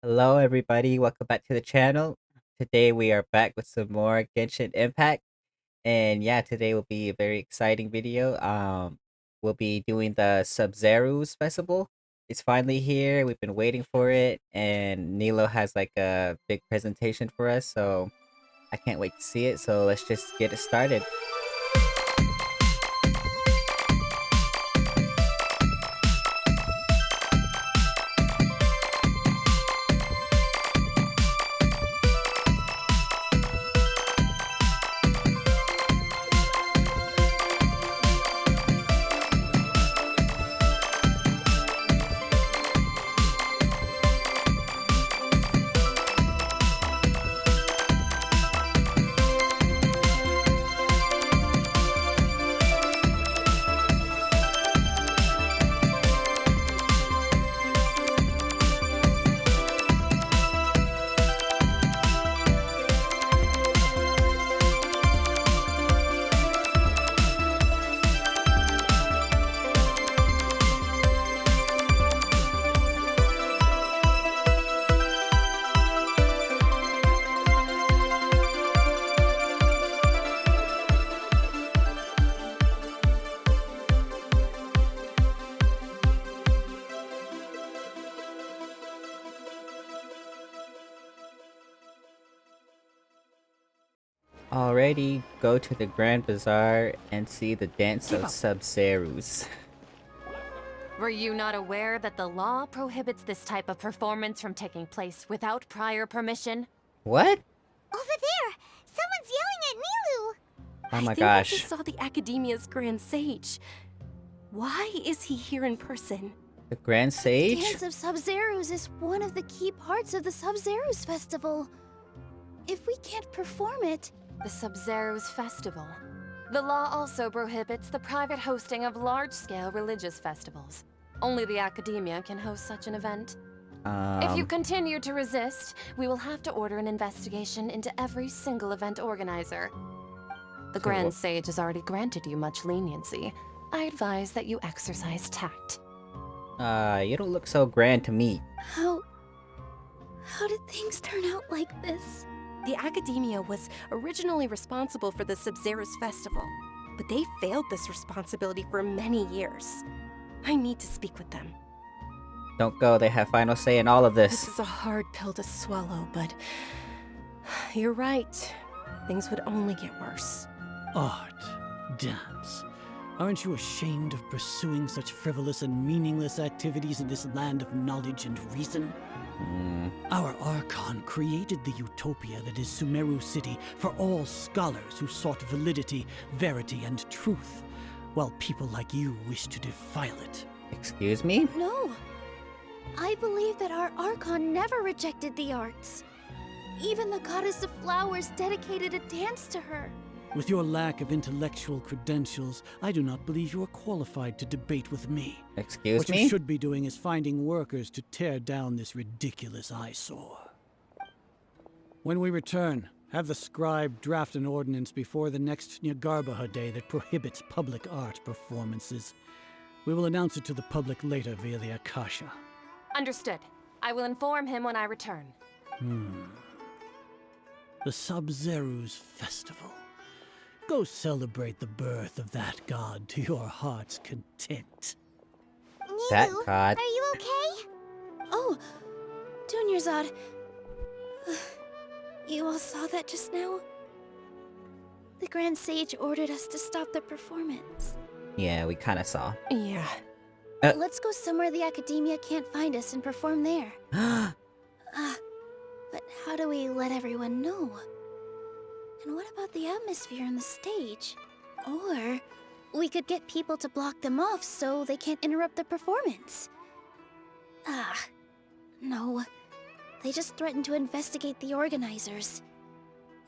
Hello, everybody. Welcome back to the channel. Today we are back with some more Genshin Impact, and yeah, today will be a very exciting video. We'll be doing the Sabzeruz Festival. It's finally here. We've been waiting for it, and Nilo has like a big presentation for us, so I can't wait to see it. So let's just get it started. Already go to the Grand Bazaar and see the dance of Sabzeruz. Were you not aware that the law prohibits this type of performance from taking place without prior permission? What? Over there! Someone's yelling at Nilu! Oh my I gosh. just saw the Academia's Grand Sage. Why is he here in person? The Grand Sage? Dance of Sabzeruz is one of the key parts of the Sabzeruz Festival. If we can't perform it... The Sabzeruz Festival. The law also prohibits the private hosting of large-scale religious festivals. Only the Academia can host such an event. If you continue to resist, we will have to order an investigation into every single event organizer. The Grand Sage has already granted you much leniency. I advise that you exercise tact. You don't look so grand to me. How did things turn out like this? The Academia was originally responsible for the Sabzeruz Festival, but they failed this responsibility for many years. I need to speak with them. Don't go, they have final say in all of This this. is a hard pill to swallow, but you're right. Things would only get worse. Art, dance. Aren't you ashamed of pursuing such frivolous and meaningless activities in this land of knowledge and reason? Our Archon created the utopia that is Sumeru City for all scholars who sought validity, verity, and truth, while people like you wish to defile it. Excuse me? No. I believe that our Archon never rejected the arts. Even the goddess of flowers dedicated a dance to her. With your lack of intellectual credentials, I do not believe you are qualified to debate with me. Excuse What me? you should be doing is finding workers to tear down this ridiculous eyesore. When we return, have the scribe draft an ordinance before the next Nyagarbha day that prohibits public art performances. We will announce it to the public later via the Akasha. Understood. I will inform him when I return. The Sabzeruz Festival. Go celebrate the birth of that god to your heart's content. Nilu, That god. are you okay? Oh, Dunyarzad. You all saw that just now? The Grand Sage ordered us to stop the performance. Yeah, we kind of saw. Yeah. Let's go somewhere the Academia can't find us and perform there. But how do we let everyone know? And what about the atmosphere on the stage? Or we could get people to block them off so they can't interrupt the performance. No. They just threatened to investigate the organizers.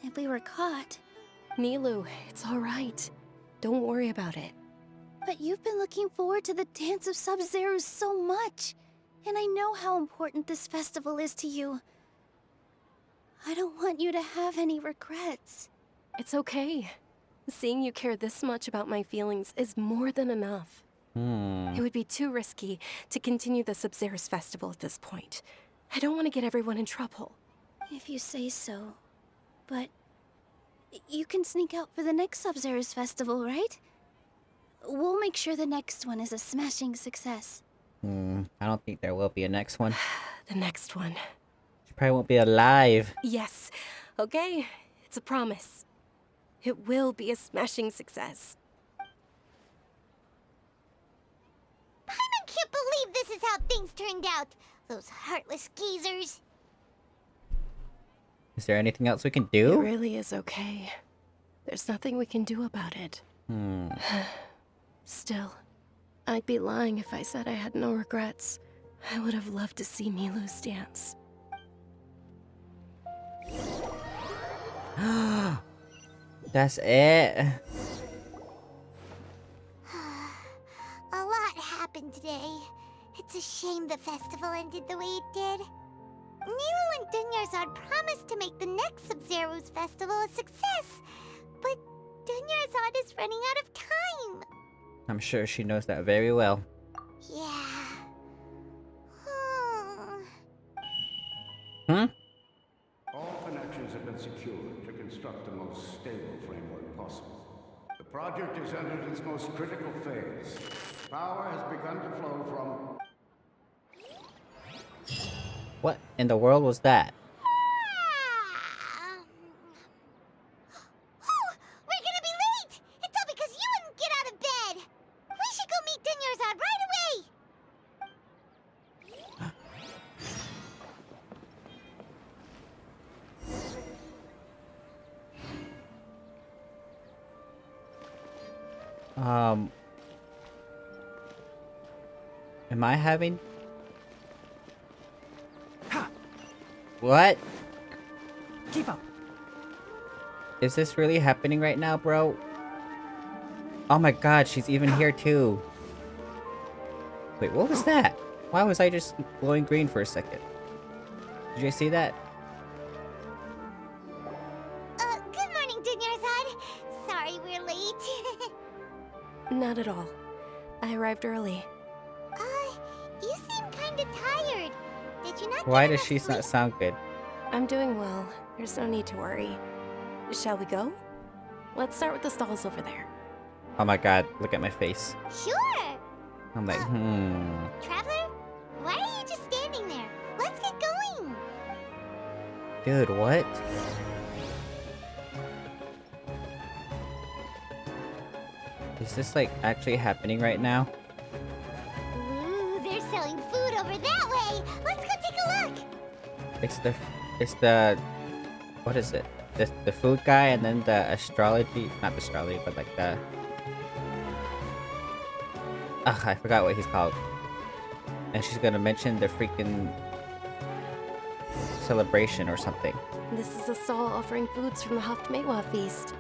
If we were caught... Nilu, it's all right. Don't worry about it. But you've been looking forward to the Dance of Sabzeruz so much. And I know how important this festival is to you. I don't want you to have any regrets. It's okay. Seeing you care this much about my feelings is more than enough. It would be too risky to continue the Sabzeruz Festival at this point. I don't want to get everyone in trouble. If you say so. But you can sneak out for the next Sabzeruz Festival, right? We'll make sure the next one is a smashing success. I don't think there will be a next one. The next one. She probably won't be alive. Yes. Okay. It's a promise. It will be a smashing success. Paimon can't believe this is how things turned out. Those heartless geezers. Is there anything else we can It do? really is okay. There's nothing we can do about it. Still, I'd be lying if I said I had no regrets. I would have loved to see Milu's dance. That's it. A lot happened today. It's a shame the festival ended the way it did. Nilu and Dunyarzad promised to make the next Sabzeruz Festival a success, but Dunyarzad is running out of time. I'm sure she knows that very well. Yeah. All connections have been secured to construct the most stable framework possible. The project is entered its most critical phase. Power has begun to flow from... What in the world was that? Oh, we're gonna be late! It's all because you wouldn't get out of bed! We should go meet Dunyarzad right away! Am I having... What? Keep up. Is this really happening right now, bro? Oh my god, she's even here too. Wait, what was that? Why was I just glowing green for a second? Did you see that? Good morning, Dunyarzad. Sorry we're late. Not at all. I arrived early. You seem kinda tired. Did you not Why get does enough she not sleep? sound good? I'm doing well. There's no need to worry. Shall we go? Let's start with the stalls over there. Oh my god, look at my face. Sure! I'm like, Traveler? Why are you just standing there? Let's get going! Dude, what? Is this like actually happening right now? Ooh, they're selling food over that way! Let's go take a look! It's the, what is it? The food guy and then the astrology, not astrology, but like the, ugh, I forgot what he's called. And she's gonna mention the freaking celebration or something. This is a stall offering foods from the Haftmewa feast.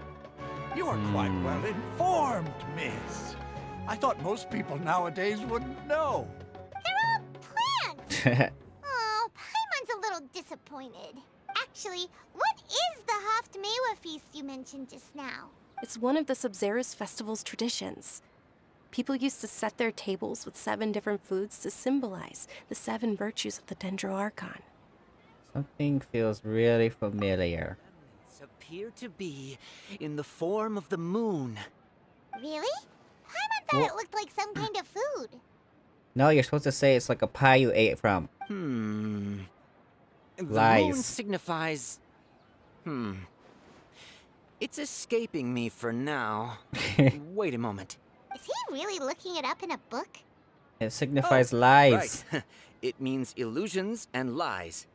You are quite well informed, miss. I thought most people nowadays wouldn't know. They're all plants! Oh, Paimon's a little disappointed. Actually, what is the Haftmewa feast you mentioned just now? It's one of the Sabzeruz Festival's traditions. People used to set their tables with 7 different foods to symbolize the 7 virtues of the Archon. Something feels really familiar. Appear to be in the form of the moon. Really? Paimon thought it looked like some kind of food. No, you're supposed to say it's like a pie you ate from. The Lies. moon signifies... It's escaping me for now. Wait a moment. Is he really looking it up in a book? It signifies lies. Right. It means illusions and lies.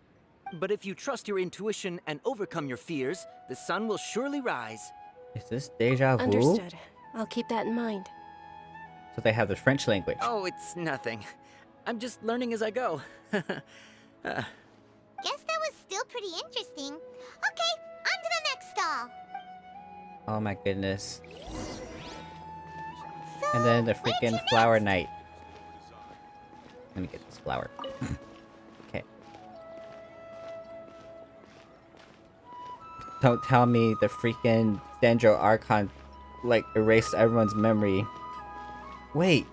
But if you trust your intuition and overcome your fears, the sun will surely rise. Is this deja vu? Understood. I'll keep that in mind. So they have the French language. Oh, it's nothing. I'm just learning as I go. Guess that was still pretty interesting. Okay, on to the next stall. Oh my goodness. So, And then the where freaking to flower next? night. Let me get this flower. Okay. Don't tell me the freaking Archon like erased everyone's memory. Wait.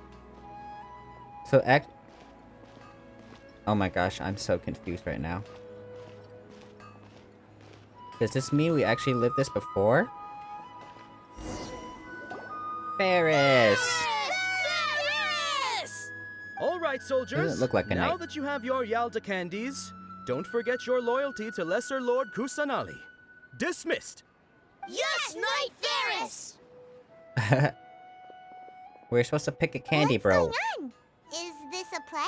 So Oh my gosh, I'm so confused right now. Does this mean we actually lived this before? Ferris! All right, soldiers. Doesn't look like a now knight. that you have your Yalda candies, don't forget your loyalty to Lesser Lord Kusanali. Dismissed. Yes, Knight Ferris! We're supposed to pick a candy, What's bro. going on? Is this a play?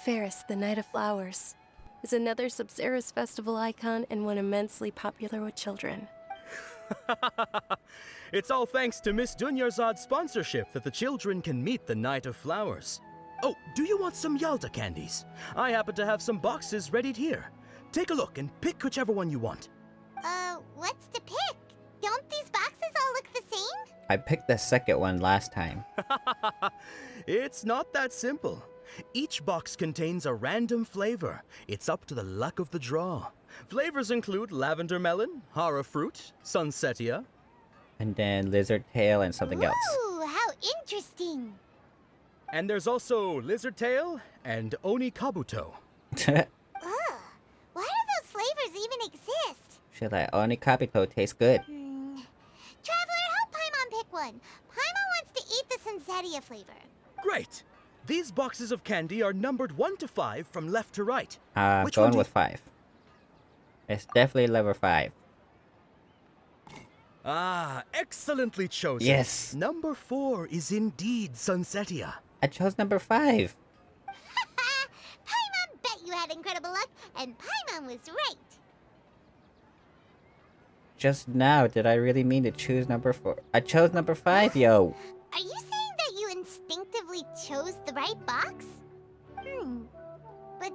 Ferris, the Knight of Flowers, is another Sabzeruz Festival icon and one immensely popular with children. It's all thanks to Miss Dunyarzad's sponsorship that the children can meet the Knight of Flowers. Oh, do you want some Yalda candies? I happen to have some boxes ready here. Take a look and pick whichever one you want. What's to pick? Don't these boxes all look the same? I picked the second one last time. It's not that simple. Each box contains a random flavor. It's up to the luck of the draw. Flavors include lavender melon, hara fruit, sunsetia. And then lizard tail and something else. Ooh, how interesting. And there's also lizard tail and oni kabuto. Ugh, why do those flavors even exist? Shit, like Oni Capito tastes good. Traveler, help Paimon pick one. Paimon wants to eat the Sunsetia flavor. Great! These boxes of candy are numbered 1 to 5 from left to right. Which Going one with 5. It's definitely level 5. Ah, excellently chosen. Yes. Number 4 is indeed Sunsetia. I chose number 5. Paimon bet you had incredible luck, and Paimon was right. Just now, did I really mean to choose number 4? I chose number 5, yo! Are you saying that you instinctively chose the right box? But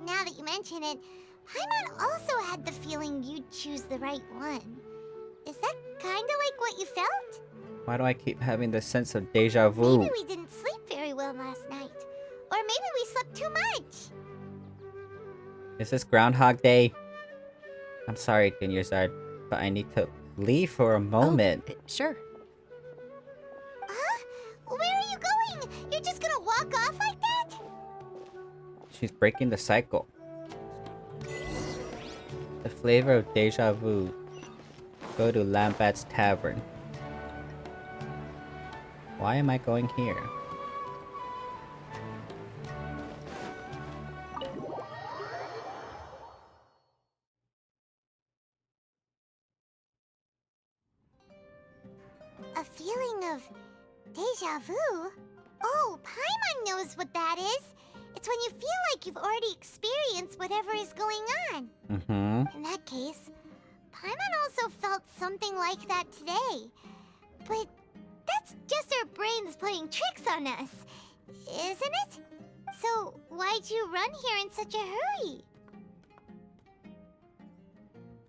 now that you mention it, Paimon also had the feeling you'd choose the right one. Is that kinda like what you felt? Why do I keep having this sense of deja vu? Maybe we didn't sleep very well last night. Or maybe we slept too much. Is this Groundhog Day? I'm sorry, Dunyarzad, but I need to leave for a moment. Oh, sure. Huh? Where are you going? You're just gonna walk off like that? She's breaking the cycle. The flavor of deja vu. Go to Lambat's Tavern. Why am I going here? A feeling of deja vu? Oh, Paimon knows what that is. It's when you feel like you've already experienced whatever is going on. In that case, Paimon also felt something like that today. But that's just our brains playing tricks on us, isn't it? So why'd you run here in such a hurry?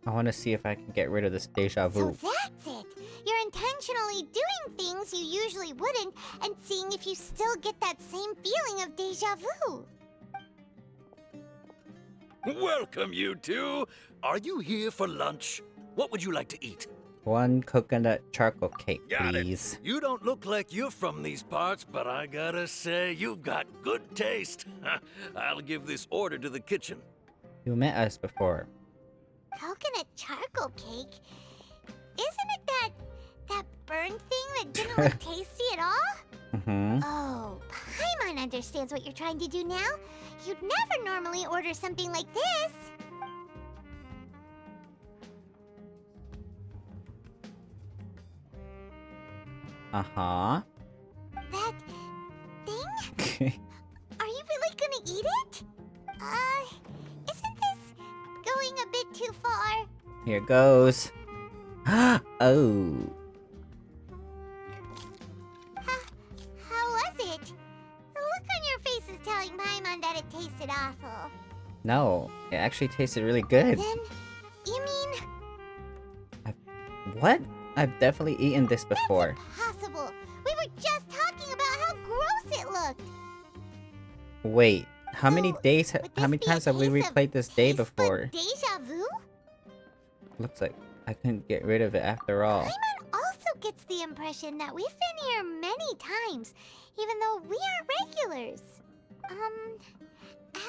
I want to see if I can get rid of this deja vu. So that's it. You're intentionally doing things you usually wouldn't and seeing if you still get that same feeling of deja vu. Welcome, you two. Are you here for lunch? What would you like to eat? One coconut charcoal cake, Got please. it. You don't look like you're from these parts, but I gotta say, you've got good taste. I'll give this order to the kitchen. You met us before. Coconut charcoal cake? Isn't it that burned thing that didn't look tasty at all? Oh, Paimon understands what you're trying to do now. You'd never normally order something like this. Uh-huh. That thing? Are you really gonna eat it? Isn't this going a bit too far? Here goes. Oh. How was it? The look on your face is telling Paimon that it tasted awful. No, it actually tasted really good. Then, you mean... What? I've definitely eaten this before. That's impossible! We were just talking about how gross it looked! Wait, how many So, days, would how this many be a times have we case of replayed this day taste bud before? Deja vu? Looks like I couldn't get rid of it after all. Paimon also gets the impression that we've been here many times, even though we aren't regulars.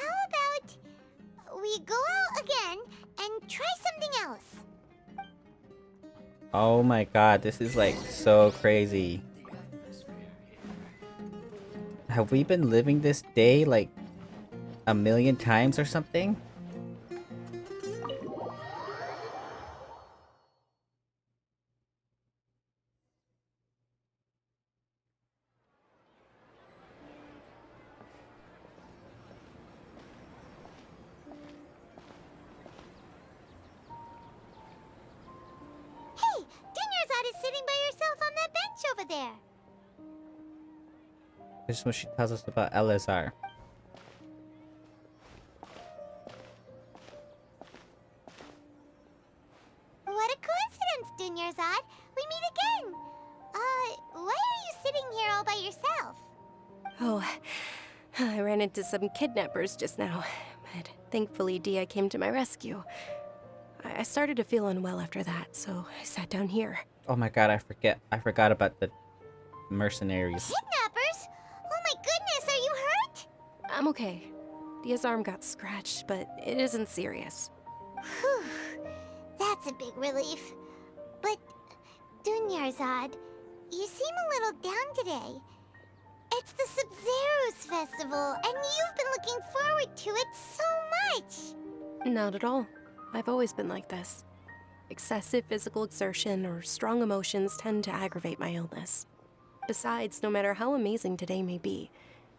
how about we go out again and try something else? Oh my god, this is like so crazy. Have we been living this day like a million times or something? Hey, Dunyarzad is sitting by herself on that bench over there. This is what she tells us about Elazar. What a coincidence, Dunyarzad. We meet again. Why are you sitting here all by yourself? Oh, I ran into some kidnappers just now, but thankfully Dia came to my rescue. I started to feel unwell after that, so I sat down here. Oh my god, I forgot about the mercenaries. Kidnappers? Oh my goodness, are you hurt? I'm okay. Dia's arm got scratched, but it isn't serious. Whew, that's a big relief. But, Dunyarzad, you seem a little down today. It's the Sabzeruz Festival, and you've been looking forward to it so much. Not at all. I've always been like this. Excessive physical exertion or strong emotions tend to aggravate my illness. Besides, no matter how amazing today may be,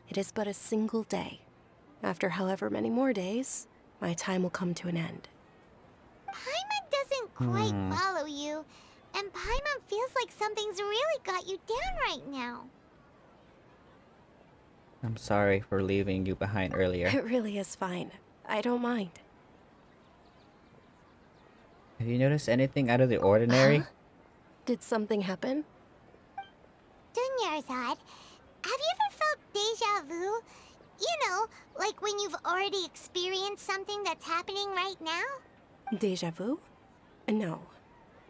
it is but a single day. After however many more days, my time will come to an end. Paimon doesn't quite follow you, and Paimon feels like something's really got you down right now. I'm sorry for leaving you behind earlier. It really is fine. I don't mind. Have you noticed anything out of the ordinary? Huh? Did something happen? Dunyarzad, have you ever felt deja vu? You know, like when you've already experienced something that's happening right now? Deja vu? No.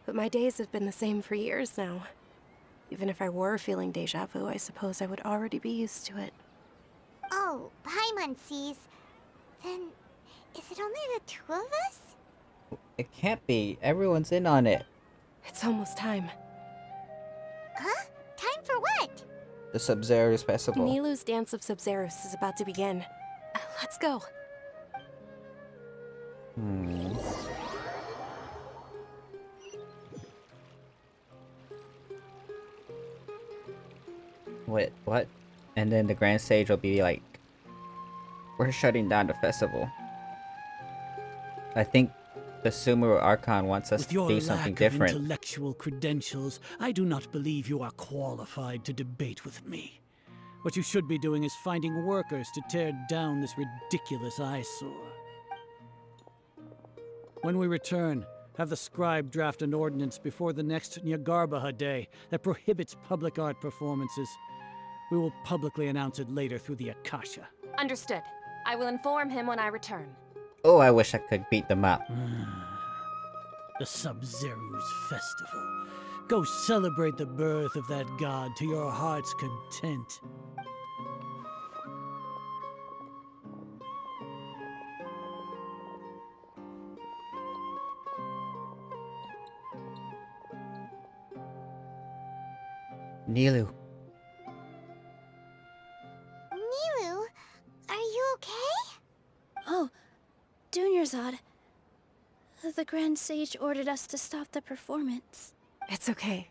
But my days have been the same for years now. Even if I were feeling deja vu, I suppose I would already be used to it. Oh, Paimon sees. Then, is it only the two of us? It can't be. Everyone's in on it. It's almost time. Huh? Time for what? The Sabzeruz Festival. Nilou's Dance of Sabzeruz is about to begin. Let's go. Wait, what? And then the grand stage will be like, we're shutting down the festival. I think the Sumeru Archon wants us With to your do something lack different. of intellectual credentials, I do not believe you are qualified to debate with me. What you should be doing is finding workers to tear down this ridiculous eyesore. When we return, have the scribe draft an ordinance before the next Nyagarbaha Day that prohibits public art performances. We will publicly announce it later through the Akasha. Understood. I will inform him when I return. Oh, I wish I could beat them up. The Sabzeruz Festival. Go celebrate the birth of that god to your heart's content. Nilou. Nilou, are you okay? Oh, Dunyarzad. The Grand Sage ordered us to stop the performance. It's okay.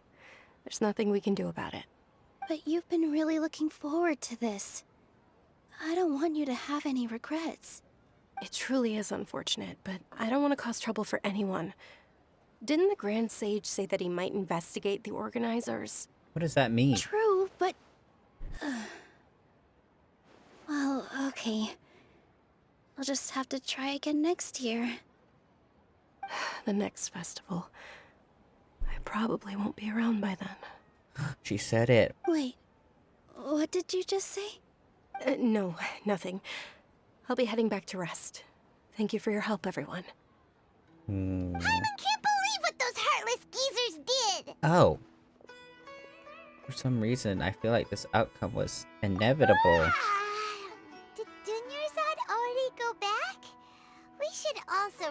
There's nothing we can do about it. But you've been really looking forward to this. I don't want you to have any regrets. It truly is unfortunate, but I don't want to cause trouble for anyone. Didn't the Grand Sage say that he might investigate the organizers? What does that mean? True, but... well, okay. I'll just have to try again next year. The next festival. I probably won't be around by then. She said it. Wait, what did you just say? No, nothing. I'll be heading back to rest. Thank you for your help, everyone. Paimon can't believe what those heartless geezers did! Oh. For some reason, I feel like this outcome was inevitable. Did Dunyarzad already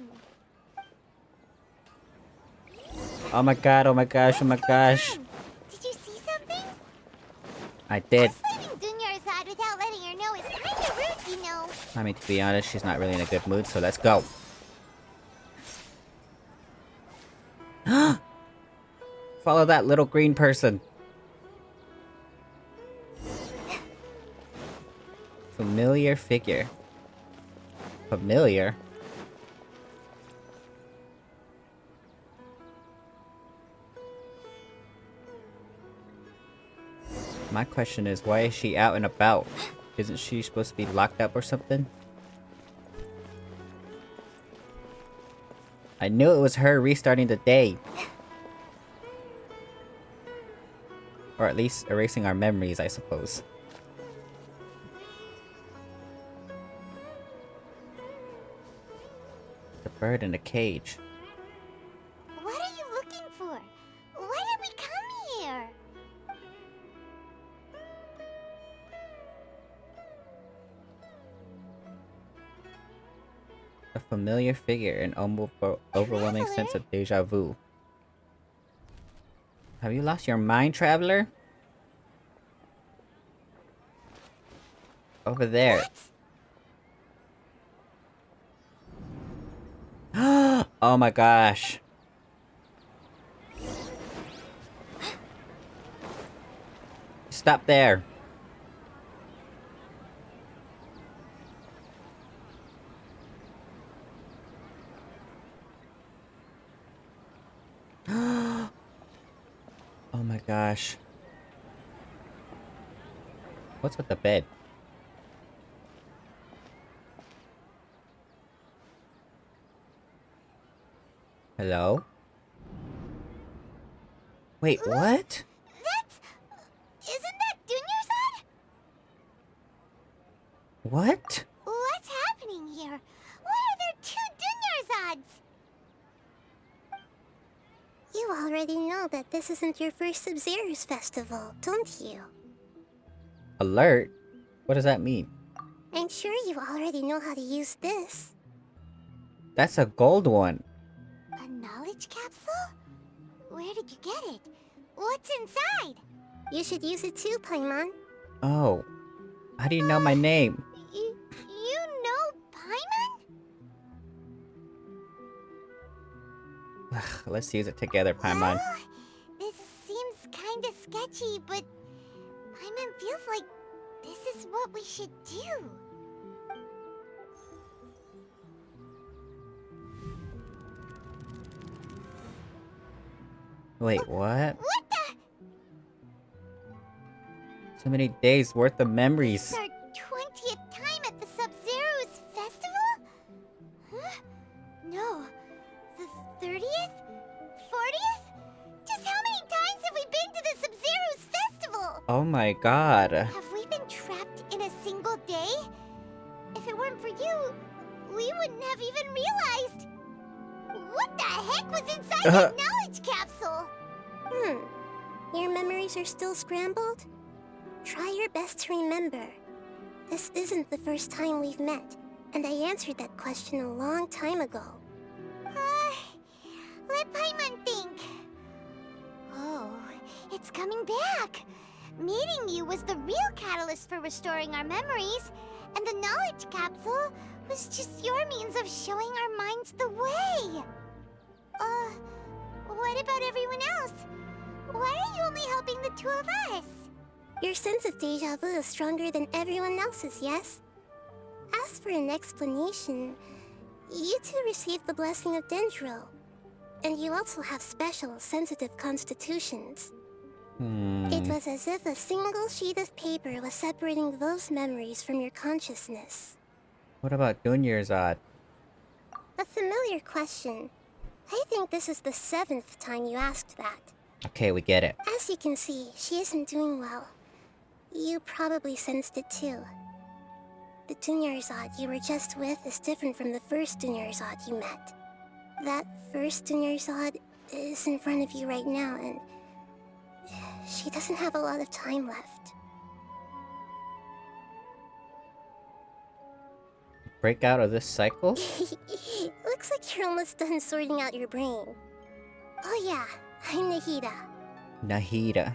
time. Oh my god, oh my gosh, oh my gosh. Did you see something? I did. Us leaving Dunyarzad without letting her know is kinda rude, you know. I mean, to be honest, she's not really in a good mood, so let's go. Follow that little green person. Familiar figure. Familiar? My question is, why is she out and about? Isn't she supposed to be locked up or something? I knew it was her restarting the day. Or at least erasing our memories, I suppose. The bird in the cage. What are you looking for? Why did we come here? A familiar figure, an overwhelming sense of deja vu. Have you lost your mind, traveler? Over there. Oh my gosh. Stop there. Oh my gosh. What's with the bed? Hello? Wait, what? Isn't that Dunyarzad? What? What's happening here? Why are there two Dunyarzads? You already know that this isn't your first Sabzeruz Festival, don't you? Alert? What does that mean? I'm sure you already know how to use this. That's a gold one. A knowledge capsule? Where did you get it? What's inside? You should use it too, Paimon. Oh. How do you know my name? You know Paimon? Let's use it together, Paimon. Well, this seems kinda sketchy, but Paimon feels like this is what we should do. Wait, what? What the? So many days worth of This memories. is our 20th time at the Sabzeruz Festival? Huh? No. The 30th? 40th? Just how many times have we been to the Sabzeruz Festival? Oh my god. Have we been trapped in a single day? If it weren't for you, we wouldn't have even realized. What the heck was inside that knowledge capsule? Your memories are still scrambled? Try your best to remember. This isn't the first time we've met, and I answered that question a long time ago. Let Paimon think. Oh, it's coming back. Meeting you was the real catalyst for restoring our memories, and the knowledge capsule was just your means of showing our minds the way. What about everyone else? Why are you only helping the two of us? Your sense of deja vu is stronger than everyone else's, yes? As for an explanation, you two received the blessing of Dendro. And you also have special, sensitive constitutions. It was as if a single sheet of paper was separating those memories from your consciousness. What about Dunyarzad? A familiar question. I think this is the 7th time you asked that. Okay, we get it. As you can see, she isn't doing well. You probably sensed it too. The Dunyarzad you were just with is different from the first Dunyarzad you met. That first Dunyarzad is in front of you right now, and she doesn't have a lot of time left. Break out of this cycle? What looks like you're almost done sorting out your brain. Oh yeah, I'm Nahida. Nahida.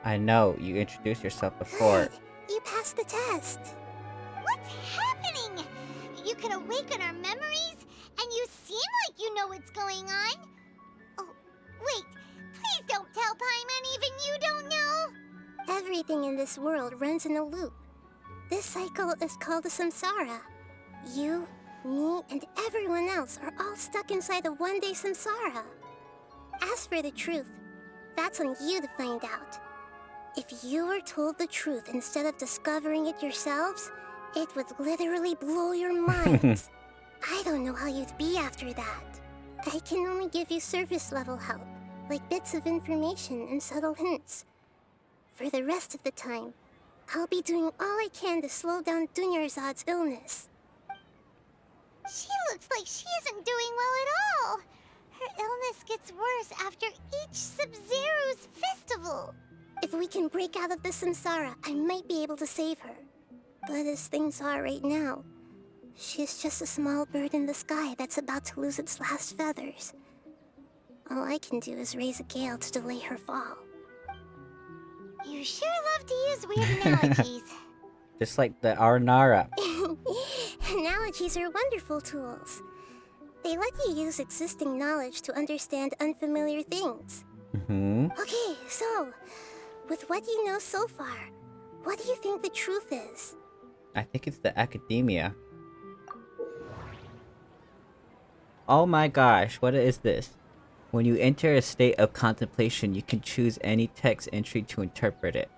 I know, you introduced yourself before. Good. You passed the test. What's happening? You can awaken our memories, and you seem like you know what's going on. Oh, wait. Please don't tell Paimon even you don't know. Everything in this world runs in a loop. This cycle is called the samsara. You, me, and everyone else are all stuck inside the one-day samsara. As for the truth, that's on you to find out. If you were told the truth instead of discovering it yourselves, it would literally blow your minds. I don't know how you'd be after that. I can only give you surface-level help, like bits of information and subtle hints. For the rest of the time, I'll be doing all I can to slow down Dunyarzad's illness. She looks like she isn't doing well at all. Her illness gets worse after each Sabzeruz Festival. If we can break out of the samsara, I might be able to save her. But as things are right now, she's just a small bird in the sky that's about to lose its last feathers. All I can do is raise a gale to delay her fall. You sure love to use weird analogies. Just like the Arnara. Analogies are wonderful tools. They let you use existing knowledge to understand unfamiliar things. Okay, so, with what you know so far, what do you think the truth is? I think it's the academia. Oh my gosh, what is this? When you enter a state of contemplation, you can choose any text entry to interpret it.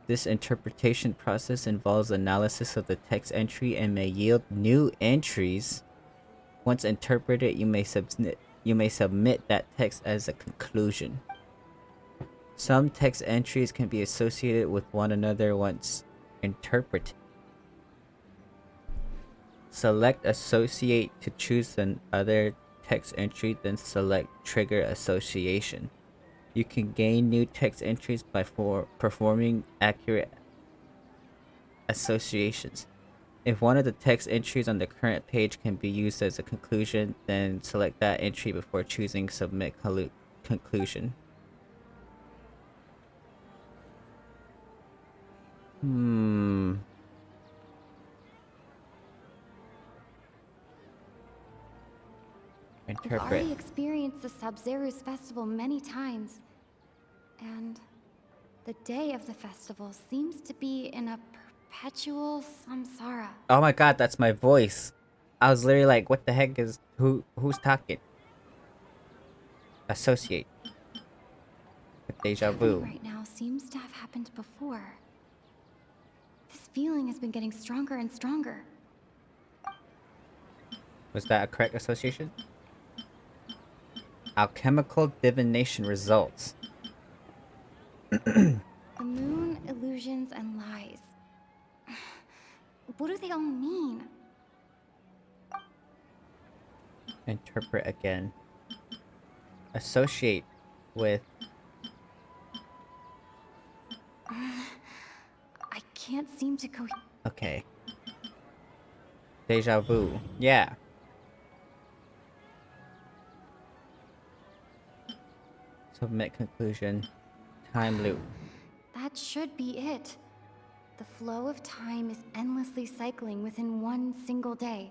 This interpretation process involves analysis of the text entry and may yield new entries. Once interpreted, you may submit that text as a conclusion. Some text entries can be associated with one another once interpreted. Select Associate to choose another text entry, then select Trigger Association. You can gain new text entries by performing accurate associations. If one of the text entries on the current page can be used as a conclusion, then select that entry before choosing Submit Conclusion. I've already experienced the Sabzeruz Festival many times. And the day of the festival seems to be in a perpetual samsara. Oh my god, that's my voice. I was literally like, what the heck is who's talking? Associate. Deja vu. Right now seems to have happened before. This feeling has been getting stronger and stronger. Was that a correct association? Alchemical divination results. The moon, illusions, and lies. What do they all mean? Interpret again. Associate with. I can't seem to go. Okay. Deja vu. Yeah. Submit conclusion. Time loop. That should be it. The flow of time is endlessly cycling within one single day.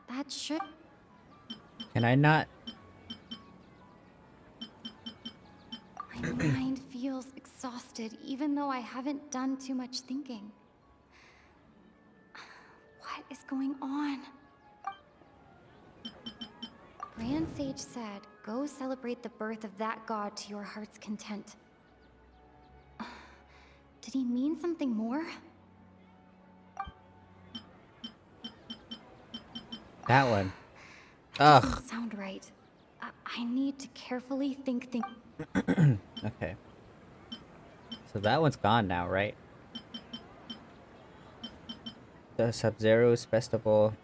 That should... Can I not? My mind feels exhausted even though I haven't done too much thinking. What is going on? Grand Sage said, go celebrate the birth of that god to your heart's content. Did he mean something more? That one. That doesn't sound right. I need to carefully think. Okay. So that one's gone now, right? The Sabzeruz Festival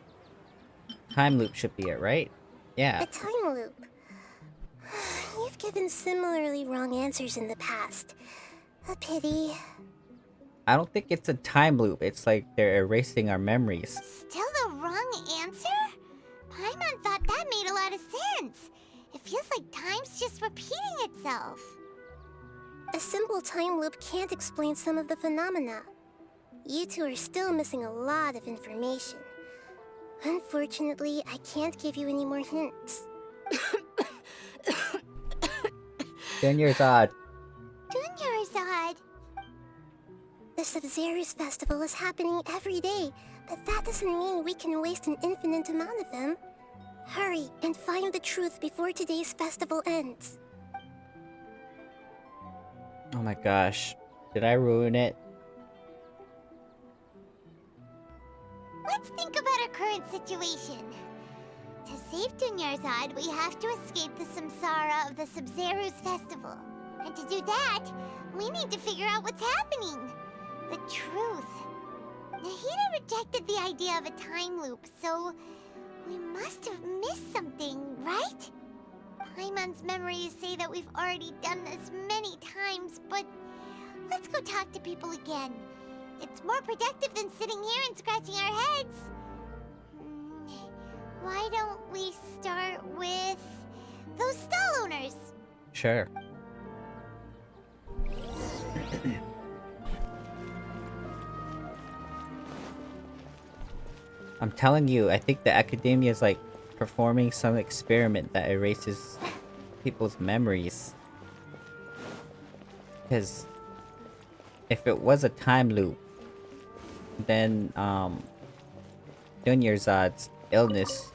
time loop should be it, right? Yeah. A time loop. You've given similarly wrong answers in the past. A pity. I don't think it's a time loop. It's like they're erasing our memories. Still the wrong answer? Paimon thought that made a lot of sense. It feels like time's just repeating itself. A simple time loop can't explain some of the phenomena. You two are still missing a lot of information. Unfortunately, I can't give you any more hints. Dunyarzad. Dunyarzad. The Sabzeruz Festival is happening every day, but that doesn't mean we can waste an infinite amount of them. Hurry and find the truth before today's festival ends. Oh my gosh. Did I ruin it? Let's think about our current situation. To save Dunyarzad, we have to escape the samsara of the Sabzeruz Festival. And to do that, we need to figure out what's happening. The truth. Nahida rejected the idea of a time loop, so we must have missed something, right? Paimon's memories say that we've already done this many times, but let's go talk to people again. It's more productive than sitting here and scratching our heads. Why don't we start with those stall owners? Sure. I'm telling you, I think the academia is like performing some experiment that erases people's memories. Because if it was a time loop, then Dunyarzad's illness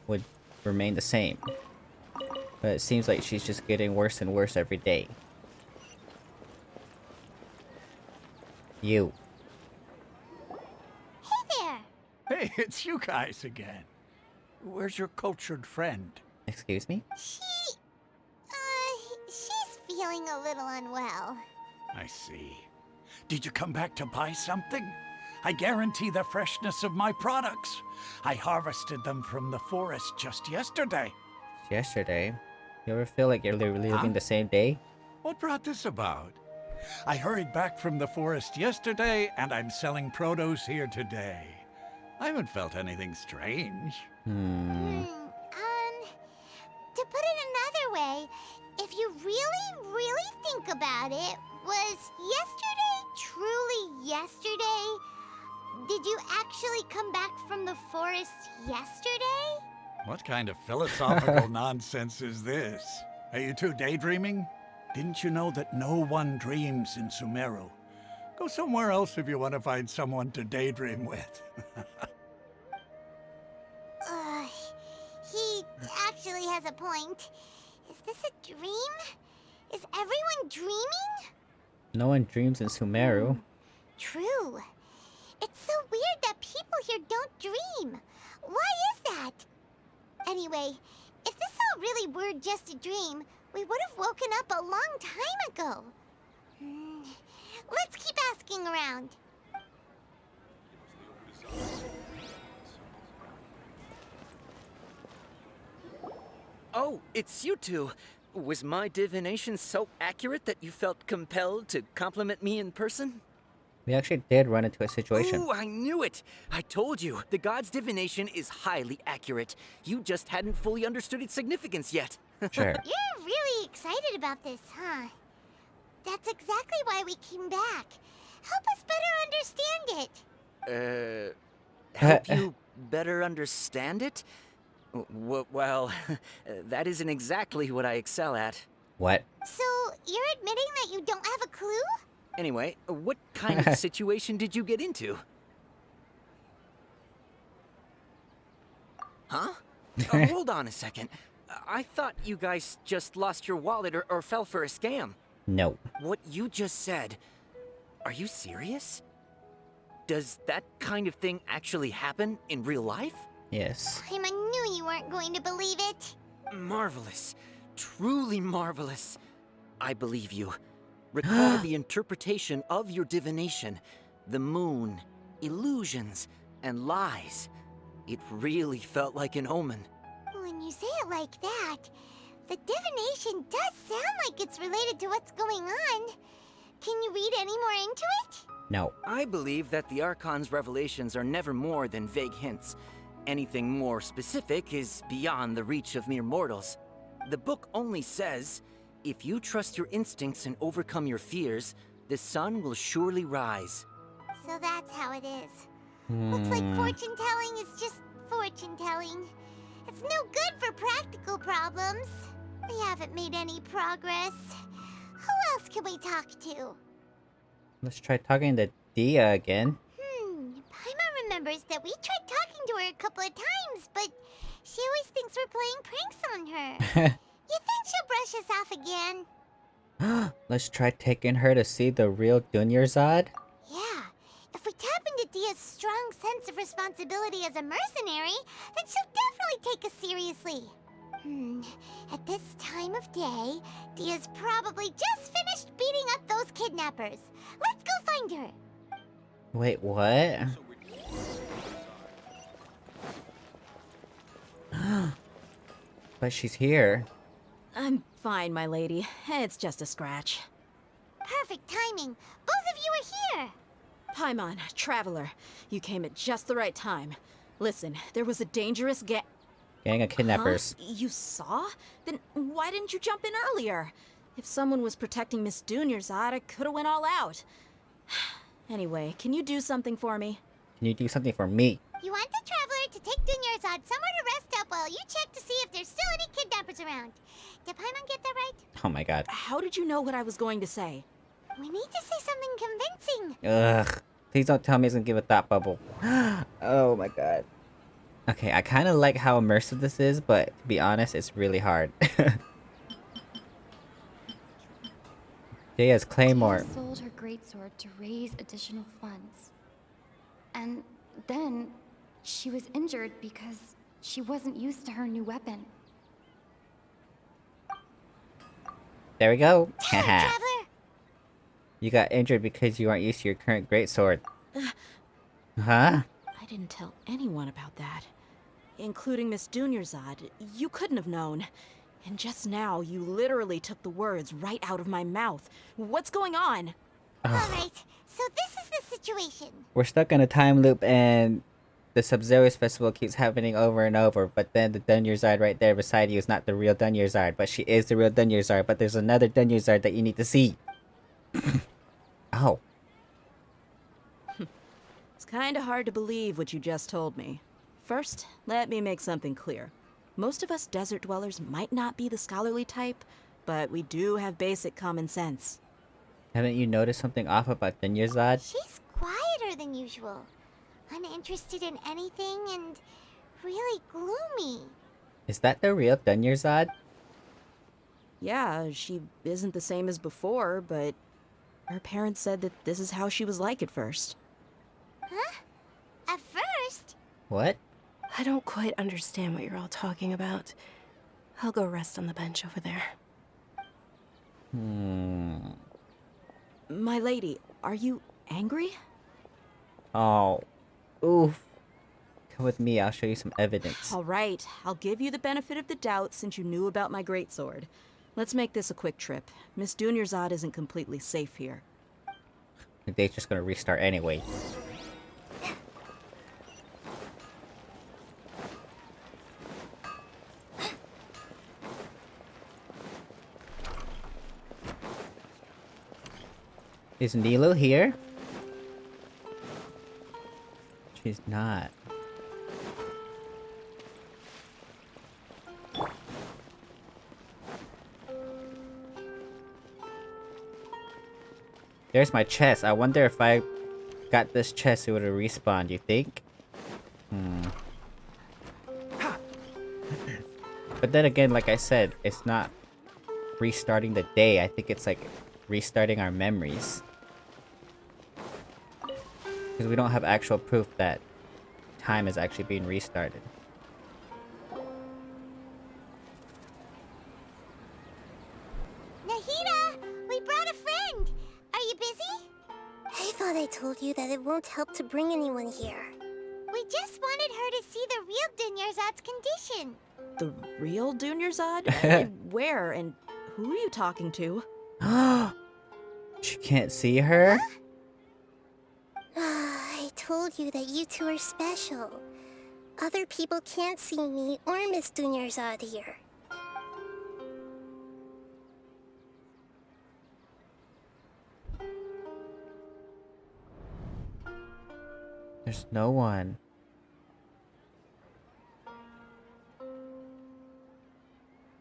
would remain the same. But it seems like she's just getting worse and worse every day. You. Hey there! Hey, it's you guys again. Where's your cultured friend? Excuse me? She's feeling a little unwell. I see. Did you come back to buy something? I guarantee the freshness of my products. I harvested them from the forest just yesterday. Yesterday? You ever feel like you're living the same day? What brought this about? I hurried back from the forest yesterday, and I'm selling produce here today. I haven't felt anything strange. To put it another way, if you really think about it, was yesterday truly yesterday? Did you actually come back from the forest yesterday? What kind of philosophical nonsense is this? Are you two daydreaming? Didn't you know that no one dreams in Sumeru? Go somewhere else if you want to find someone to daydream with. He actually has a point. Is this a dream? Is everyone dreaming? No one dreams in Sumeru. True. It's so weird that people here don't dream. Why is that? Anyway, if this all really were just a dream, we would have woken up a long time ago. Let's keep asking around. Oh, it's you two. Was my divination so accurate that you felt compelled to compliment me in person? We actually did run into a situation. Ooh, I knew it! I told you, the god's divination is highly accurate. You just hadn't fully understood its significance yet. Sure. You're really excited about this, huh? That's exactly why we came back. Help us better understand it. Help you better understand it? Well, that isn't exactly what I excel at. What? So, you're admitting that you don't have a clue? Anyway, what kind of situation did you get into? Huh? Hold on a second. I thought you guys just lost your wallet or fell for a scam. No. What you just said, are you serious? Does that kind of thing actually happen in real life? Yes. I knew you weren't going to believe it. Marvelous. Truly marvelous. I believe you. Recall the interpretation of your divination. The moon, illusions, and lies. It really felt like an omen. When you say it like that, the divination does sound like it's related to what's going on. Can you any more into it? No. I believe that the Archon's revelations are never more than vague hints. Anything more specific is beyond the reach of mere mortals. The book only says, if you trust your instincts and overcome your fears, the sun will surely rise. So that's how it is. Looks like fortune-telling is just fortune-telling. It's no good for practical problems. We haven't made any progress. Who else can we talk to? Let's try talking to Dia again. Paimon remembers that we tried talking to her a couple of times, but she always thinks we're playing pranks on her. You think she'll brush us off again? Let's try taking her to see the real Dunyarzad. Yeah. If we tap into Dia's strong sense of responsibility as a mercenary, then she'll definitely take us seriously. At this time of day, Dia's probably just finished beating up those kidnappers. Let's go find her. Wait, what? But she's here. I'm fine, my lady. It's just a scratch. Perfect timing. Both of you are here. Paimon, Traveler, you came at just the right time. Listen, there was a dangerous Gang of kidnappers. Huh? You saw? Then why didn't you jump in earlier? If someone was protecting Miss Dunyarzad, I could have went all out. Anyway, can you do something for me? Can you do something for me? You want the Traveler to take Dunyarzad somewhere to rest up while you check to see if there's still any kidnappers around. Did Paimon get that right? Oh my god. How did you know what I was going to say? We need to say something convincing. Ugh. Please don't tell me it's gonna give a thought bubble. Oh my god. Okay, I kind of like how immersive this is, but to be honest, it's really hard. Dia's Claymore. Dia sold her greatsword to raise additional funds. And then she was injured because she wasn't used to her new weapon. There we go. Traveler! You got injured because you aren't used to your current greatsword. Huh? I didn't tell anyone about that. Including Miss Dunyarzad. You couldn't have known. And just now, you literally took the words right out of my mouth. What's going on? Alright, so this is the situation. We're stuck in a time loop and the Sabzeruz Festival keeps happening over and over, but then the Dunyarzad right there beside you is not the real Dunyarzad, but she is the real Dunyarzad, but there's another Dunyarzad that you need to see. Oh. It's kinda hard to believe what you just told me. First, let me make something clear. Most of us desert dwellers might not be the scholarly type, but we do have basic common sense. Haven't you noticed something off about Dunyarzad? She's quieter than usual. Uninterested in anything and really gloomy. Is that the real Dunyarzad? Yeah, she isn't the same as before, but her parents said that this is how she was like at first. Huh? At first? What? I don't quite understand what you're all talking about. I'll go rest on the bench over there. My lady, are you angry? Oh. Oof. Come with me, I'll show you some evidence. All right, I'll give you the benefit of the doubt since you knew about my greatsword. Let's make this a quick trip. Miss Dunyarzad isn't completely safe here. The day's just gonna restart anyway. Is Nilo here? She's not. There's my chest. I wonder if I got this chest, it would have respawned, you think? But then again, like I said, it's not restarting the day. I think it's like restarting our memories. Because we don't have actual proof that time is actually being restarted. Nahida! We brought a friend! Are you busy? I thought I told you that it won't help to bring anyone here. We just wanted her to see the real Dunyarzad's condition. The real Dunyarzad? Where and who are you talking to? She can't see her? I told you that you two are special. Other people can't see me or Miss Dunyarzad here. There's no one.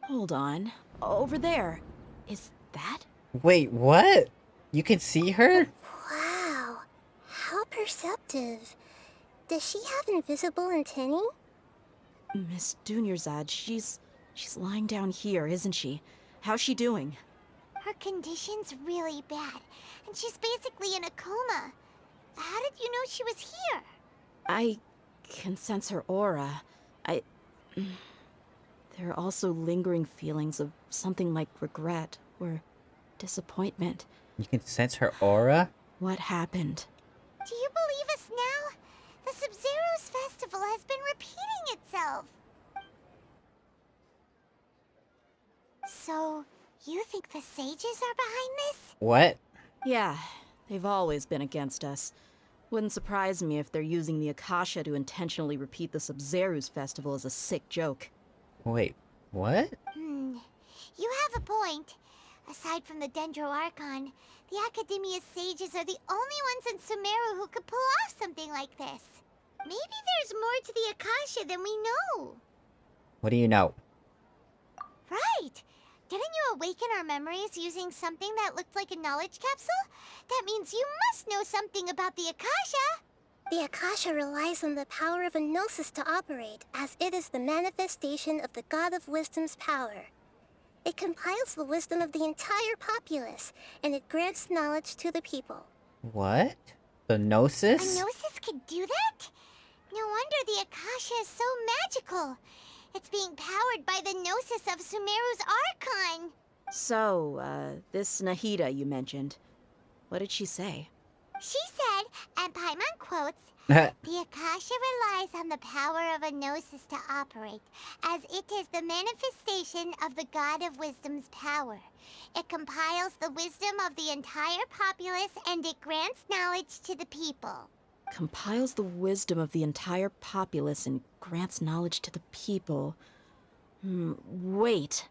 Hold on. Over there. Is that? Wait, what? You can see her? Wow, how perceptive. Does she have invisible antennae? Miss Dunyarzad, she's lying down here, isn't she? How's she doing? Her condition's really bad, and she's basically in a coma. How did you know she was here? I can sense her aura. There are also lingering feelings of something like regret or disappointment. You can sense her aura? What happened? Do you believe us now? The Sabzeruz Festival has been repeating itself. So, you think the sages are behind this? What? Yeah, they've always been against us. Wouldn't surprise me if they're using the Akasha to intentionally repeat the Sabzeruz Festival as a sick joke. Wait, what? You have a point. Aside from the Dendro Archon, the Academia's sages are the only ones in Sumeru who could pull off something like this. Maybe there's more to the Akasha than we know. What do you know? Right! Didn't you awaken our memories using something that looked like a knowledge capsule? That means you must know something about the Akasha! The Akasha relies on the power of a gnosis to operate, as it is the manifestation of the God of Wisdom's power. It compiles the wisdom of the entire populace, and it grants knowledge to the people. What? The Gnosis? A gnosis could do that? No wonder the Akasha is so magical. It's being powered by the gnosis of Sumeru's Archon. So, this Nahida you mentioned, what did she say? She said, and Paimon quotes, the Akasha relies on the power of a gnosis to operate, as it is the manifestation of the God of Wisdom's power. It compiles the wisdom of the entire populace, and it grants knowledge to the people. Compiles the wisdom of the entire populace and grants knowledge to the people. Wait.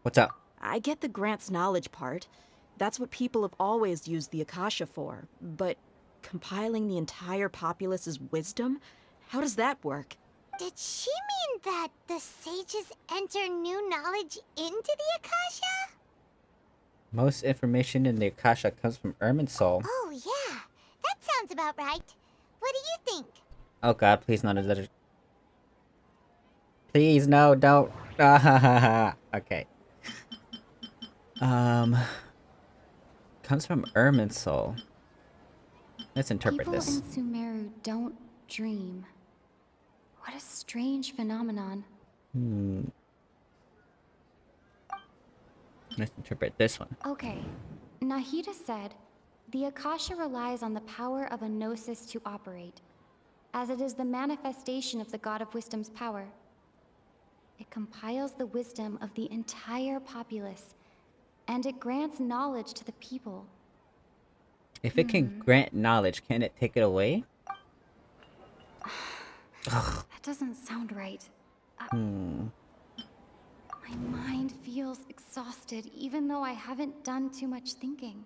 What's up? I get the grants knowledge part. That's what people have always used the Akasha for. But compiling the entire populace's wisdom? How does that work? Did she mean that the sages enter new knowledge into the Akasha? Most information in the Akasha comes from Irminsul. Oh, yeah. That sounds about right. What do you think? Oh god, please not another... Please, no, don't. Okay. Comes from Irminsul. Let's interpret People this. in Sumeru don't dream. What a strange phenomenon. Let's interpret this one. Okay, Nahida said, the Akasha relies on the power of a gnosis to operate, as it is the manifestation of the God of Wisdom's power. It compiles the wisdom of the entire populace, and it grants knowledge to the people. If it can grant knowledge, can it take it away? That doesn't sound right. My mind feels exhausted, even though I haven't done too much thinking.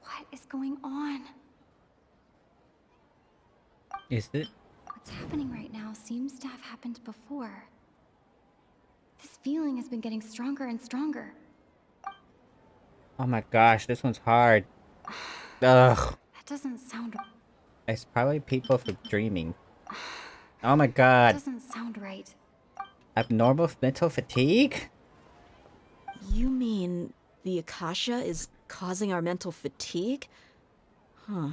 What is going on? Is it? What's happening right now seems to have happened before. This feeling has been getting stronger and stronger. Oh my gosh, this one's hard. Ugh. That doesn't sound... It's probably people for dreaming. Oh my god. That doesn't sound right. Abnormal mental fatigue? You mean the Akasha is causing our mental fatigue? Huh.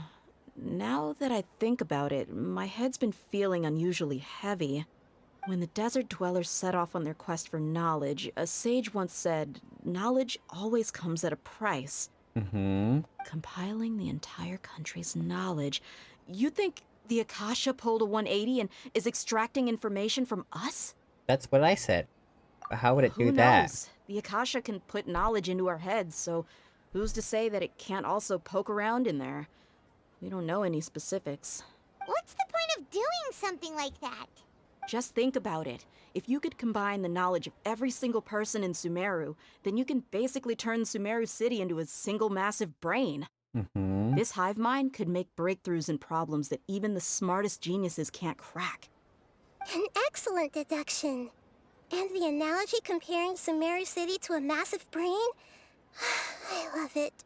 Now that I think about it, my head's been feeling unusually heavy. When the desert dwellers set off on their quest for knowledge, a sage once said, knowledge always comes at a price. Compiling the entire country's knowledge. You think the Akasha pulled a 180 and is extracting information from us? That's what I said. But how would it do Who that? knows? The Akasha can put knowledge into our heads, so who's to say that it can't also poke around in there? We don't know any specifics. What's the point of doing something like that? Just think about it. If you could combine the knowledge of every single person in Sumeru, then you can basically turn Sumeru City into a single massive brain. This hive mind could make breakthroughs in problems that even the smartest geniuses can't crack. An excellent deduction. And the analogy comparing Sumeru City to a massive brain? I love it.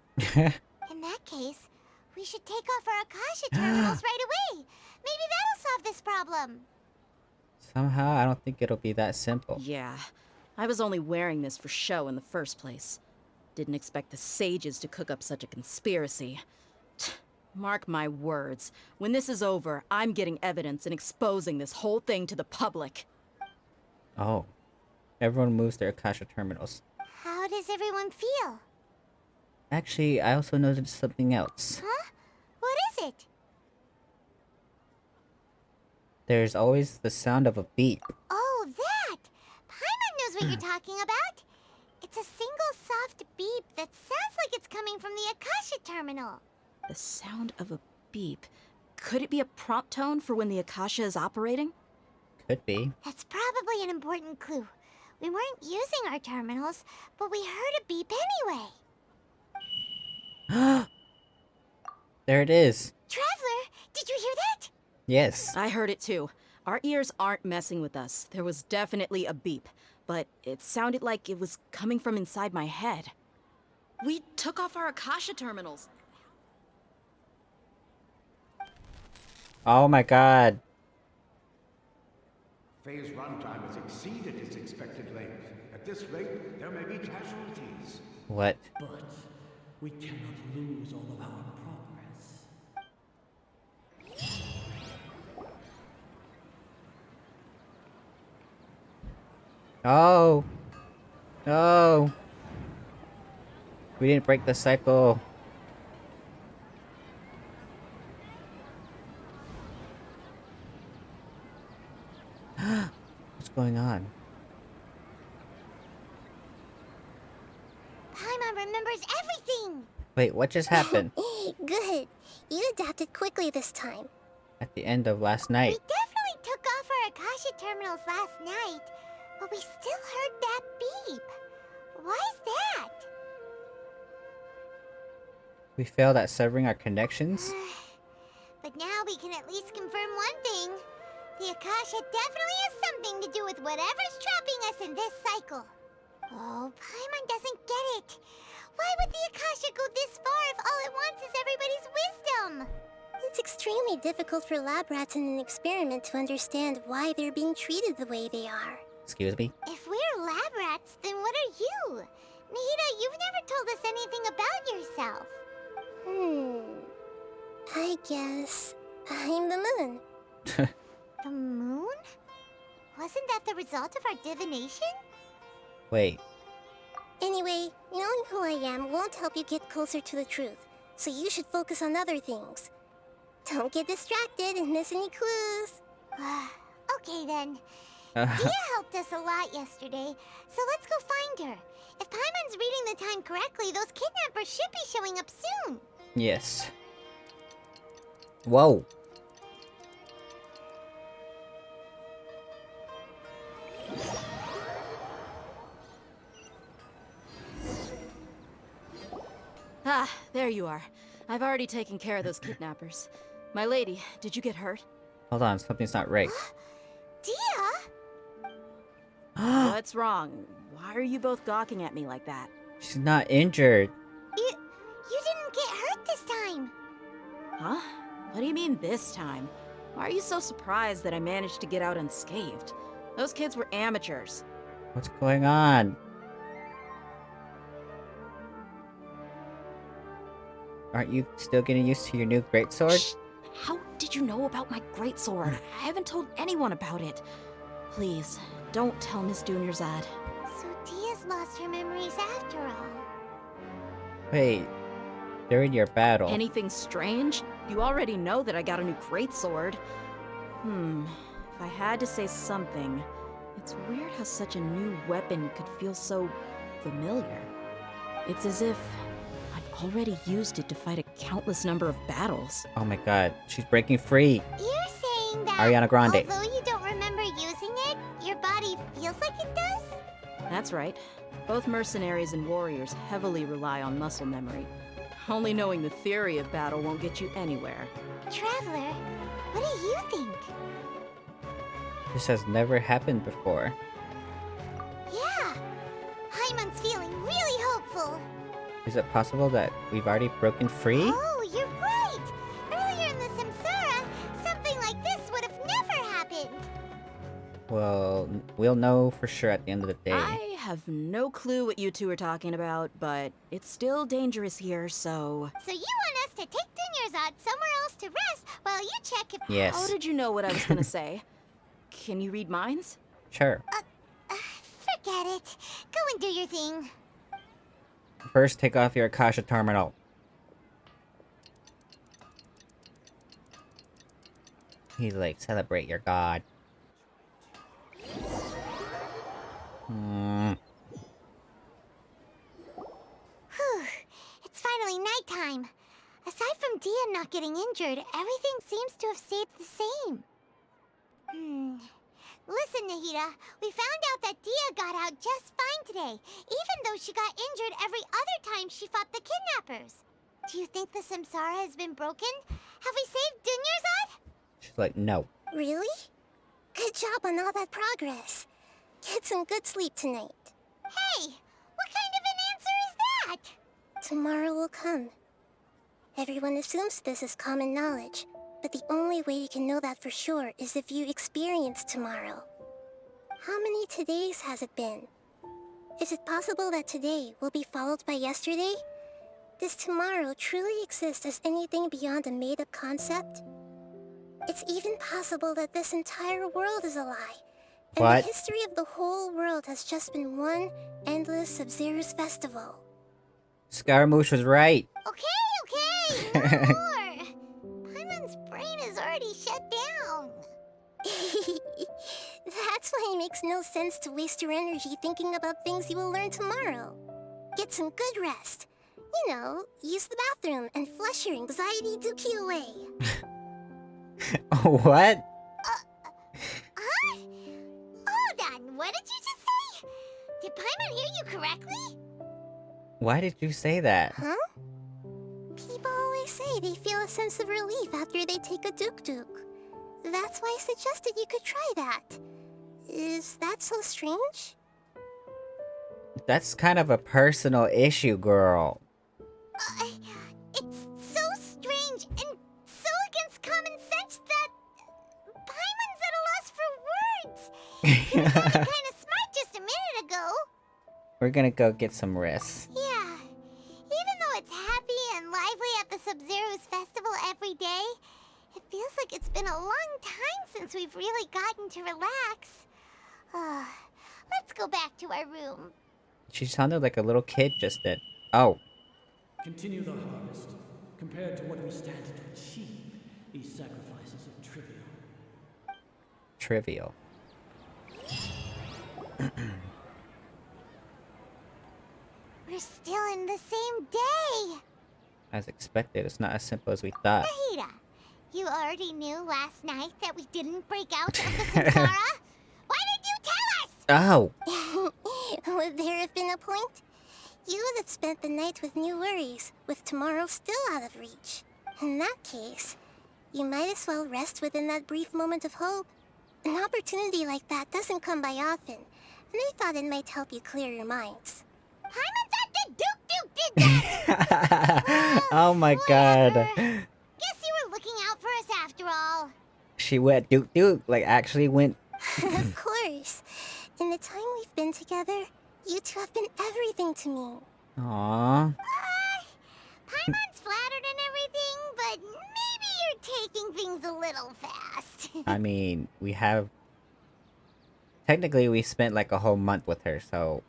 In that case, we should take off our Akasha terminals right away. Maybe that'll solve this problem. Somehow, I don't think it'll be that simple. Yeah, I was only wearing this for show in the first place. Didn't expect the sages to cook up such a conspiracy. Mark my words, when this is over, I'm getting evidence and exposing this whole thing to the public. Oh. Everyone moves their Akasha terminals. How does everyone feel? Actually, I also noticed something else. Huh? What is it? There's always the sound of a beep. Oh, that! Paimon knows what you're talking about. It's a single soft beep that sounds like it's coming from the Akasha terminal. The sound of a beep. Could it be a prompt tone for when the Akasha is operating? Could be. That's probably an important clue. We weren't using our terminals, but we heard a beep anyway. There it is. Traveler, did you hear that? Yes. I heard it too. Our ears aren't messing with us. There was definitely a beep, but it sounded like it was coming from inside my head. We took off our Akasha terminals. Oh my god. Fae's runtime has exceeded its expected length. At this rate, there may be casualties. What? But we cannot lose all of our progress. Oh. No. We didn't break the cycle. What's going on? Paimon remembers everything! Wait, what just happened? Good. You adapted quickly this time. At the end of last night. We definitely took off our Akasha terminals last night, but we still heard that beep. Why is that? We failed at severing our connections? But now we can at least confirm one thing. The Akasha definitely has something to do with whatever's trapping us in this cycle. Oh, Paimon doesn't get it. Why would the Akasha go this far if all it wants is everybody's wisdom? It's extremely difficult for lab rats in an experiment to understand why they're being treated the way they are. Excuse me? If we're lab rats, then what are you? Nahida, you've never told us anything about yourself. I guess I'm the moon. The moon? Wasn't that the result of our divination? Wait. Anyway, knowing who I am won't help you get closer to the truth, so you should focus on other things. Don't get distracted and miss any clues. Okay then. Dia helped us a lot yesterday, so let's go find her. If Paimon's reading the time correctly, those kidnappers should be showing up soon. Yes. Whoa. Ah, there you are. I've already taken care of those kidnappers. My lady, did you get hurt? Hold on, something's not right. Dia? What's wrong? Why are you both gawking at me like that? She's not injured. You didn't get hurt this time. Huh? What do you mean this time? Why are you so surprised that I managed to get out unscathed? Those kids were amateurs. What's going on? Aren't you still getting used to your new greatsword? Shh. How did you know about my greatsword? I haven't told anyone about it. Please, don't tell Miss Dunyarzad. So Dia's lost her memories after all. Wait. During your battle. Anything strange? You already know that I got a new greatsword. If I had to say something, it's weird how such a new weapon could feel so familiar. It's as if I've already used it to fight a countless number of battles. Oh my god, she's breaking free. You're saying that Ariana Grande. although you don't remember using it, your body feels like it does? That's right. Both mercenaries and warriors heavily rely on muscle memory. Only knowing the theory of battle won't get you anywhere. Traveler, what do you think? This has never happened before. Yeah, Paimon's feeling really hopeful. Is it possible that we've already broken free? Oh, you're right! Earlier in the Samsara, something like this would have never happened! Well, we'll know for sure at the end of the day. I have no clue what you two are talking about, but it's still dangerous here, so... So you want us to take Dunyarzad somewhere else to rest while you check if... Yes. How did you know what I was gonna say? Can you read minds? Sure. Forget it. Go and do your thing. First, take off your Akasha terminal. He's like, celebrate your god. Whew. It's finally nighttime. Aside from Dia not getting injured, everything seems to have stayed the same. Listen, Nahida, we found out that Dia got out just fine today, even though she got injured every other time she fought the kidnappers. Do you think the Samsara has been broken? Have we saved Dunyarzad? She's like, no. Really? Good job on all that progress. Get some good sleep tonight. Hey, what kind of an answer is that? Tomorrow will come. Everyone assumes this is common knowledge, but the only way you can know that for sure is if you experience tomorrow. How many todays has it been? Is it possible that today will be followed by yesterday? Does tomorrow truly exist as anything beyond a made-up concept? It's even possible that this entire world is a lie, and What? the history of the whole world has just been one endless Sabzeruz Festival. Scaramouche was right. Okay, no more. Paimon's brain is already shut down. That's why it makes no sense to waste your energy thinking about things you will learn tomorrow. Get some good rest. You know, use the bathroom and flush your anxiety dookie away. What? Huh? Hold on, what did you just say? Did Paimon hear you correctly? Why did you say that? Huh? People always say they feel a sense of relief after they take a duk-duk. That's why I suggested you could try that. Is that so strange? That's kind of a personal issue, girl. It's so strange and so against common sense that Paimon's at a loss for words. He was kind of smart just a minute ago. We're gonna go get some rest. Yeah. Even though it's happy and lively at the Sabzeruz Festival every day, it feels like it's been a long time since we've really gotten to relax. Let's go back to our room. She sounded like a little kid just did. Oh. Continue the harvest. Compared to what we stand to achieve, these sacrifices are trivial. Trivial. We're still in the same day. As expected, it's not as simple as we thought. Nahida, you already knew last night that we didn't break out of the Samsara? Why did you tell us? Oh. Would there have been a point? You would have spent the night with new worries, with tomorrow still out of reach. In that case, you might as well rest within that brief moment of hope. An opportunity like that doesn't come by often, and I thought it might help you clear your minds. Paimon thought that Duke did that! Oh my god. Guess you were looking out for us after all. She went Duke, like actually went. Of course. In the time we've been together, you two have been everything to me. Aww. Paimon's flattered and everything, but maybe you're taking things a little fast. I mean, we have... Technically, we spent like a whole month with her, so...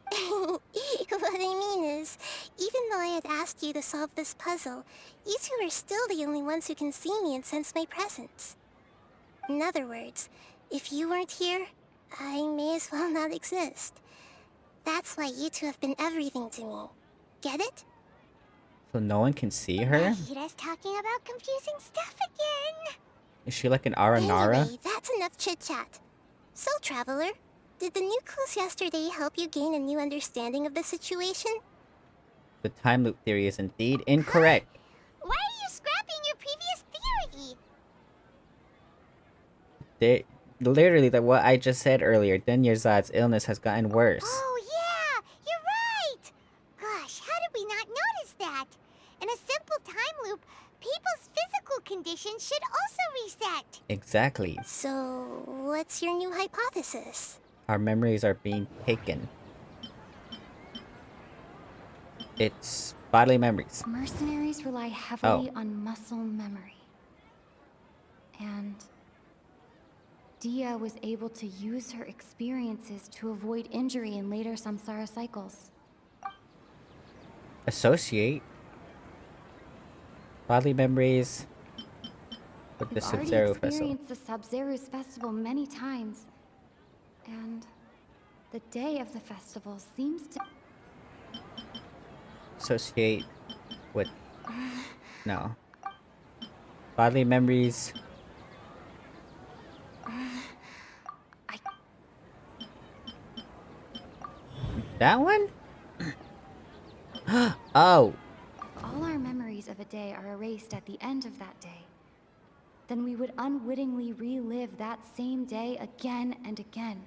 What I mean is, even though I had asked you to solve this puzzle, you two are still the only ones who can see me and sense my presence. In other words, if you weren't here, I may as well not exist. That's why you two have been everything to me. Get it? So no one can see her? Nahita's talking about confusing stuff again. Is she like an Aranara? Anyway, that's enough chit-chat. So, Traveler, did the new clues yesterday help you gain a new understanding of the situation? The time loop theory is indeed incorrect. Why are you scrapping your previous theory? Literally, what I just said earlier, Dunyarzad's illness has gotten worse. Oh yeah, you're right! Gosh, how did we not notice that? In a simple time loop, people's physical condition should also reset. Exactly. So, what's your new hypothesis? Our memories are being taken. It's bodily memories. Mercenaries rely heavily on muscle memory. And Dia was able to use her experiences to avoid injury in later samsara cycles. Associate bodily memories with the We've already Sabzeruz Festival. experienced the Sabzeruz Festival many times. And the day of the festival seems to... Associate with... No. Bodily memories... That one? Oh! If all our memories of a day are erased at the end of that day, then we would unwittingly relive that same day again and again.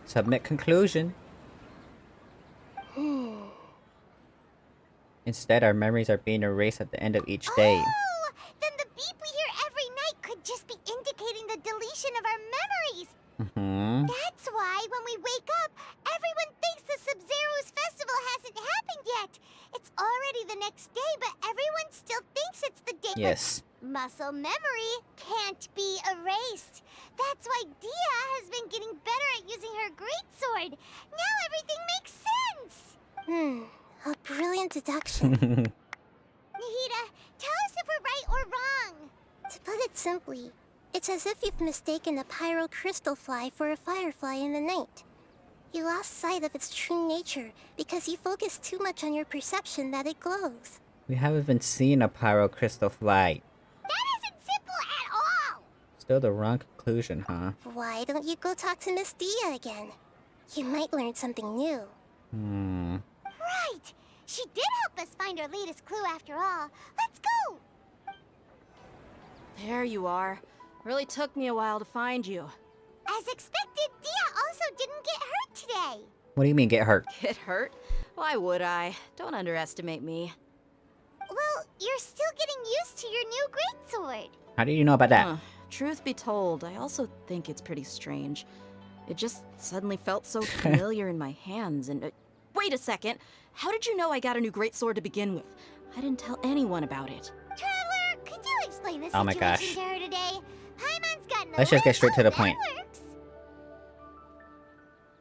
Submit conclusion. Instead, our memories are being erased at the end of each day. Oh, then the beep we hear every night could just be indicating the deletion of our memories. That's why when we wake up, everyone thinks the Sabzeruz Festival hasn't happened yet. It's already the next day, but everyone still thinks it's the day. Yes. Muscle memory can't be erased. That's why Dia has been getting better at using her greatsword. Now everything makes sense. A brilliant deduction. Nahita, tell us if we're right or wrong. To put it simply, it's as if you've mistaken a pyro crystal fly for a firefly in the night. You lost sight of its true nature because you focused too much on your perception that it glows. We haven't even seen a pyro crystal fly. That isn't simple at all. Still the wrong conclusion, huh? Why don't you go talk to Miss Dia again? You might learn something new. Right. She did help us find our latest clue after all. Let's go. There you are. Really took me a while to find you. As expected, Dia also didn't get hurt today. What do you mean, get hurt? Get hurt? Why would I? Don't underestimate me. Well, you're still getting used to your new greatsword. How do you know about that? Truth be told, I also think it's pretty strange. It just suddenly felt so familiar in my hands and... wait a second! How did you know I got a new greatsword to begin with? I didn't tell anyone about it. Traveler, could you explain this Oh my situation gosh. to her today? Paimon's gotten Let's just get straight to the point. works.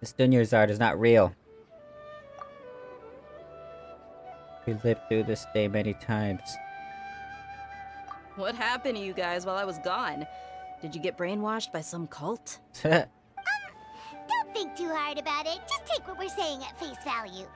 This Dunyarzad is not real. We lived through this day many times. What happened to you guys while I was gone? Did you get brainwashed by some cult? Don't think too hard about it. Just take what we're saying at face value.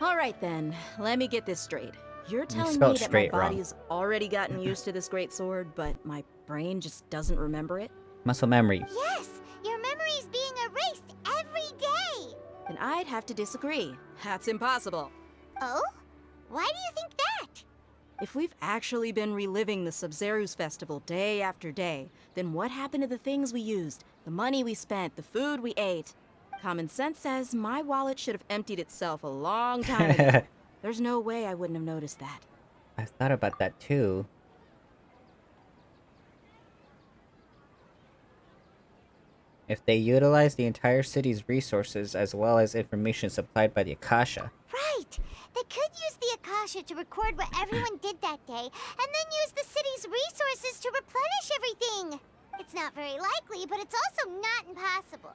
Alright then, let me get this straight. You're telling me spelled that my straight wrong. body's already gotten used to this greatsword, but my brain just doesn't remember it? Muscle memory. Yes, your memory's being erased every day. Then I'd have to disagree. That's impossible. Oh? Why do you think that? If we've actually been reliving the Sabzeruz Festival day after day, then what happened to the things we used, the money we spent, the food we ate? Common sense says my wallet should have emptied itself a long time ago. There's no way I wouldn't have noticed that. I thought about that too. If they utilize the entire city's resources as well as information supplied by the Akasha. Right. They could use the Akasha to record what everyone did that day, and then use the city's resources to replenish everything. It's not very likely, but it's also not impossible.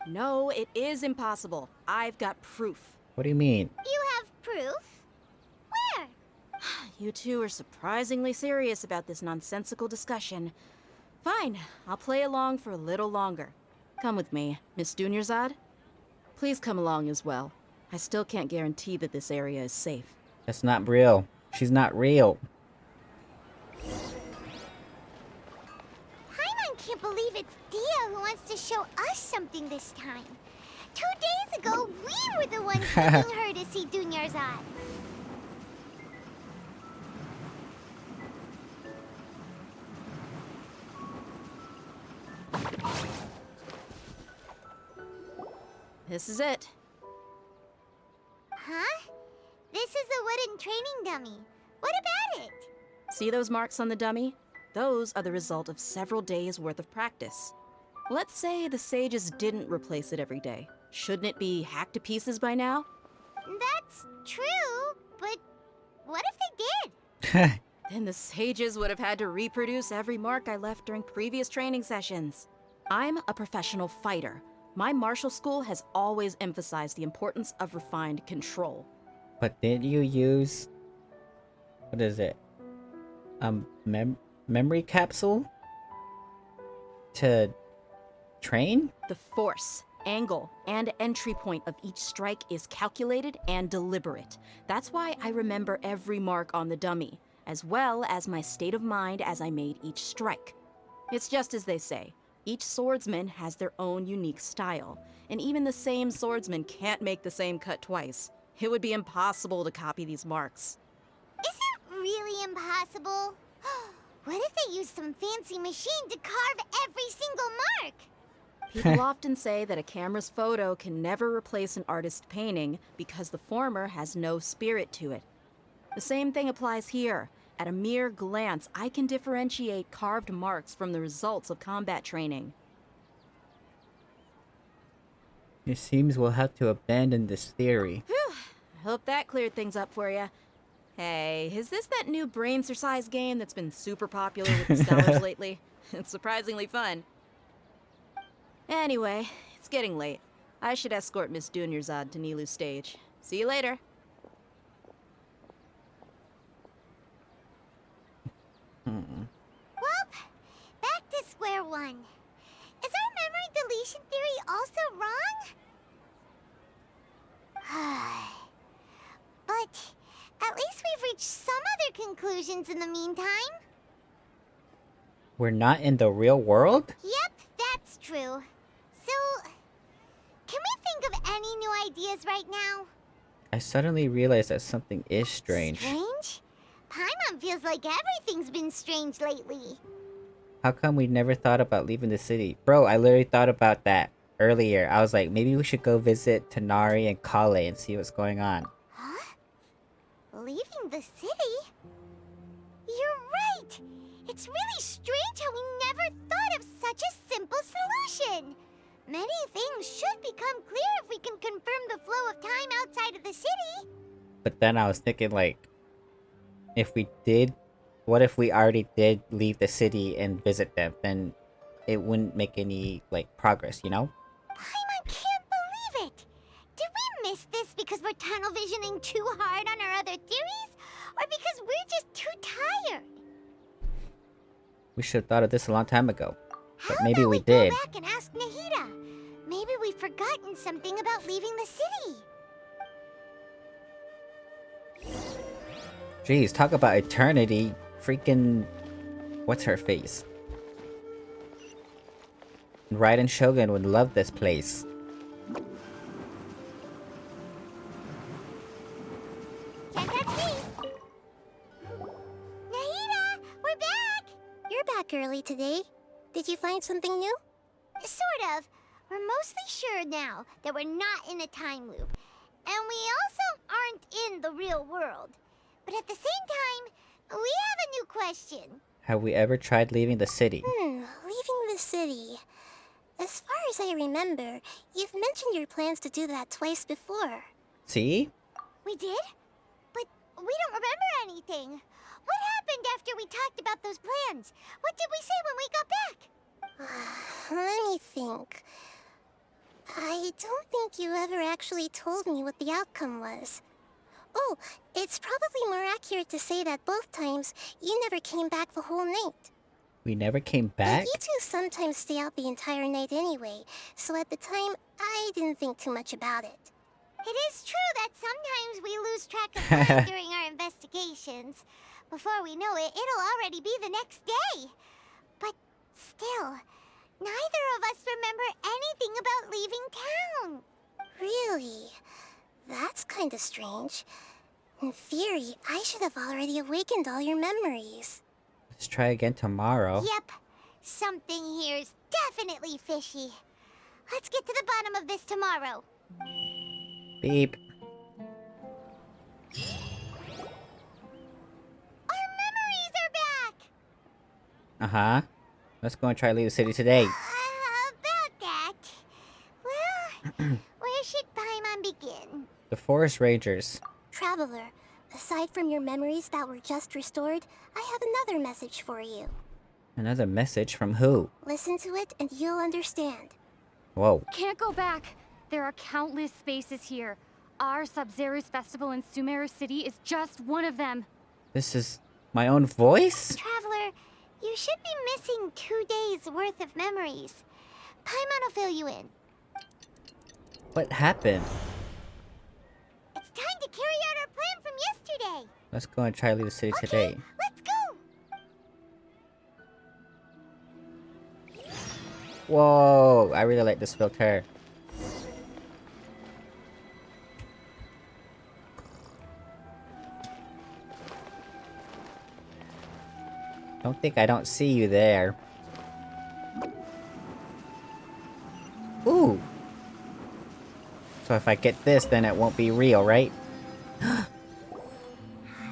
No, it is impossible. I've got proof. What do you mean? You have proof? Where? You two are surprisingly serious about this nonsensical discussion. Fine, I'll play along for a little longer. Come with me, Miss Dunyarzad. Please come along as well. I still can't guarantee that this area is safe. That's not real. She's not real. Paimon can't believe it's Dia who wants to show us something this time. 2 days ago, we were the ones taking her to see Dunyarzad. This is it. Huh? This is a wooden training dummy. What about it? See those marks on the dummy? Those are the result of several days' worth of practice. Let's say the sages didn't replace it every day. Shouldn't it be hacked to pieces by now? That's true, but what if they did? Then the sages would have had to reproduce every mark I left during previous training sessions. I'm a professional fighter. My martial school has always emphasized the importance of refined control. But didn't you use... what is it? Memory capsule? To train? The force, angle, and entry point of each strike is calculated and deliberate. That's why I remember every mark on the dummy, as well as my state of mind as I made each strike. It's just as they say. Each swordsman has their own unique style, and even the same swordsman can't make the same cut twice. It would be impossible to copy these marks. Is it really impossible? What if they use some fancy machine to carve every single mark? People often say that a camera's photo can never replace an artist's painting because the former has no spirit to it. The same thing applies here. At a mere glance, I can differentiate carved marks from the results of combat training. It seems we'll have to abandon this theory. Whew. I hope that cleared things up for you. Hey, is this that new brain exercise game that's been super popular with the scholars lately? It's surprisingly fun. Anyway, it's getting late. I should escort Miss Dunyarzad to Nilu's stage. See you later. Well, back to square one. Is our memory deletion theory also wrong? But at least we've reached some other conclusions in the meantime. We're not in the real world? Yep, that's true. So, can we think of any new ideas right now? I suddenly realized that something is strange. Strange? Paimon feels like everything's been strange lately. How come we never thought about leaving the city? Bro, I literally thought about that earlier. I was like, maybe we should go visit Tanari and Kale and see what's going on. Huh? Leaving the city? You're right! It's really strange how we never thought of such a simple solution! Many things should become clear if we can confirm the flow of time outside of the city. But then I was thinking, like, if we did, what if we already did leave the city and visit them? Then it wouldn't make any, like, progress, you know? Paimon can't believe it! Did we miss this because we're tunnel visioning too hard on our other theories? Or because we're just too tired? We should have thought of this a long time ago. But How maybe about we go did. back and ask Nahida? Maybe we've forgotten something about leaving the city. Jeez, talk about eternity. Freaking... what's her face? Raiden Shogun would love this place. Can't touch me! Nahida, we're back! You're back early today. Did you find something new? Sort of. We're mostly sure now that we're not in a time loop. And we also aren't in the real world. But at the same time, we have a new question. Have we ever tried leaving the city? Leaving the city. As far as I remember, you've mentioned your plans to do that twice before. See? We did? But we don't remember anything. What happened after we talked about those plans? What did we say when we got back? Let me think. I don't think you ever actually told me what the outcome was. Oh, it's probably more accurate to say that both times you never came back the whole night. We never came But back? you two sometimes stay out the entire night anyway, so at the time, I didn't think too much about it. It is true that sometimes we lose track of time during our investigations. Before we know it, it'll already be the next day. But still, neither of us remember anything about leaving town. Really? That's kinda strange. In theory, I should have already awakened all your memories. Let's try again tomorrow. Yep. Something here's definitely fishy. Let's get to the bottom of this tomorrow. Beep. Our memories are back! Uh-huh. Let's go and try to leave the city today. About that. Well, where should Paimon begin? The Forest Rangers. Traveler, aside from your memories that were just restored, I have another message for you. Another message from who? Listen to it and you'll understand. Whoa. Can't go back. There are countless spaces here. Our Sabzeruz Festival in Sumeru City is just one of them. This is my own voice? Traveler, you should be missing 2 days worth of memories. Paimon will fill you in. What happened? It's time to carry out our plan from yesterday. Let's go and try to leave the city today. Let's go. Whoa, I really like this filter. Don't think I don't see you there. Ooh. So if I get this, then it won't be real, right?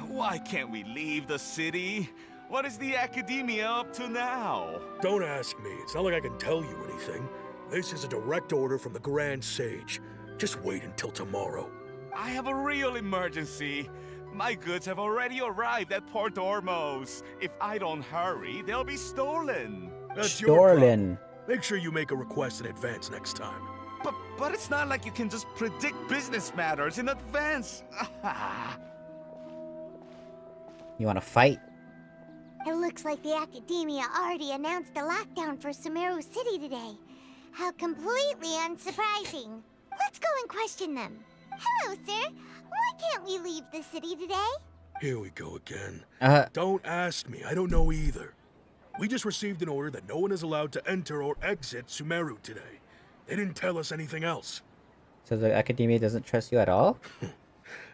Why can't we leave the city? What is the academia up to now? Don't ask me. It's not like I can tell you anything. This is a direct order from the Grand Sage. Just wait until tomorrow. I have a real emergency. My goods have already arrived at Port Ormos. If I don't hurry, they'll be stolen. That's your problem. Stolen. Make sure you make a request in advance next time. But it's not like you can just predict business matters in advance. You wanna fight? It looks like the Academia already announced a lockdown for Sumeru City today. How completely unsurprising. Let's go and question them. Hello, sir. Why can't we leave the city today? Here we go again. Uh-huh. Don't ask me. I don't know either. We just received an order that no one is allowed to enter or exit Sumeru today. They didn't tell us anything else. So the Academia doesn't trust you at all?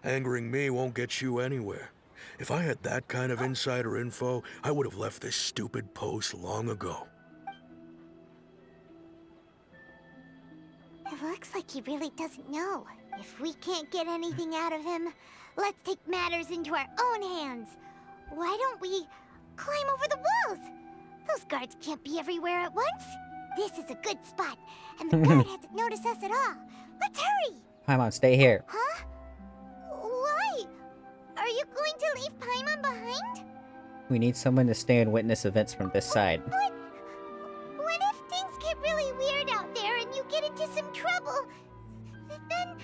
Angering me won't get you anywhere. If I had that kind of insider info, I would have left this stupid post long ago. It looks like he really doesn't know. If we can't get anything out of him, let's take matters into our own hands. Why don't we climb over the walls? Those guards can't be everywhere at once. This is a good spot, and the guard hasn't noticed us at all. Let's hurry! Paimon, stay here. Huh? Why? Are you going to leave Paimon behind? We need someone to stay and witness events from this side. But what if things get really weird out there and you get into some trouble? Then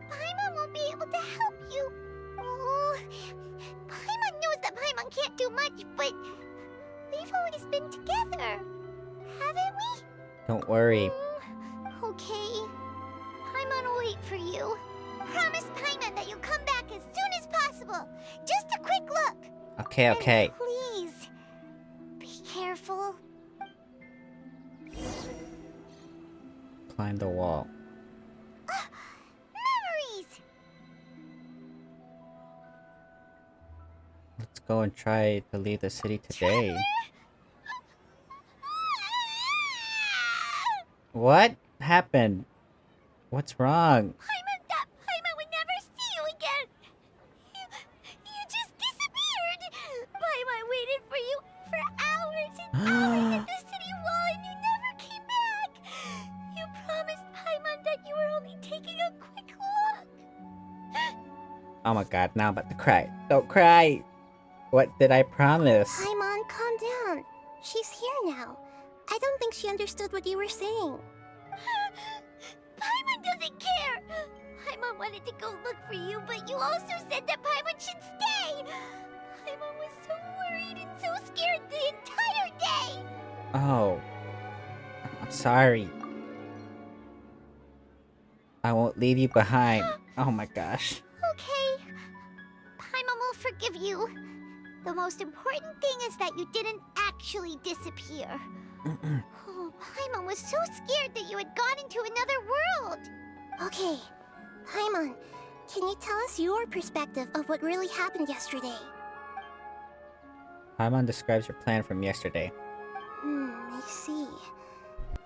Paimon won't be able to help you. Oh, Paimon knows that Paimon can't do much, but we've always been together, haven't we? Don't worry. Okay. Paimon will wait for you. Promise Paimon that you'll come back as soon as possible. Just a quick look. Okay, okay. And please, be careful. Climb the wall. Memories! Let's go and try to leave the city today. What happened? What's wrong? Paimon would never see you again. You just disappeared. Paimon waited for you for hours and hours at the city wall and you never came back. You promised Paimon that you were only taking a quick look. Oh my god, now I'm about to cry. Don't cry! What did I promise? Paimon, calm down. She's here now. I don't think she understood what you were saying. Paimon doesn't care. Paimon wanted to go look for you, but you also said that Paimon should stay. Paimon was so worried and so scared the entire day. Oh, I'm sorry. I won't leave you behind. Oh my gosh. Okay. Paimon will forgive you. The most important thing is that you didn't actually disappear. Oh, Paimon was so scared that you had gone into another world. Okay, Paimon, can you tell us your perspective of what really happened yesterday? Paimon describes your plan from yesterday. I see.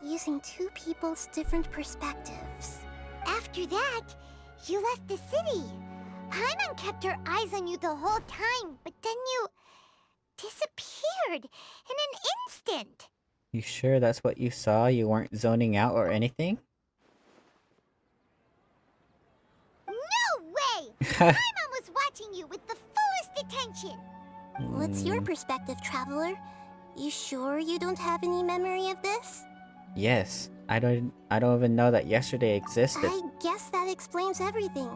Using two people's different perspectives. After that, you left the city. Paimon kept her eyes on you the whole time, but then you disappeared in an instant. You sure that's what you saw? You weren't zoning out or anything? No way! Paimon was watching you with the fullest attention. What's your perspective, Traveler? You sure you don't have any memory of this? Yes. I don't even know that yesterday existed. I guess that explains everything.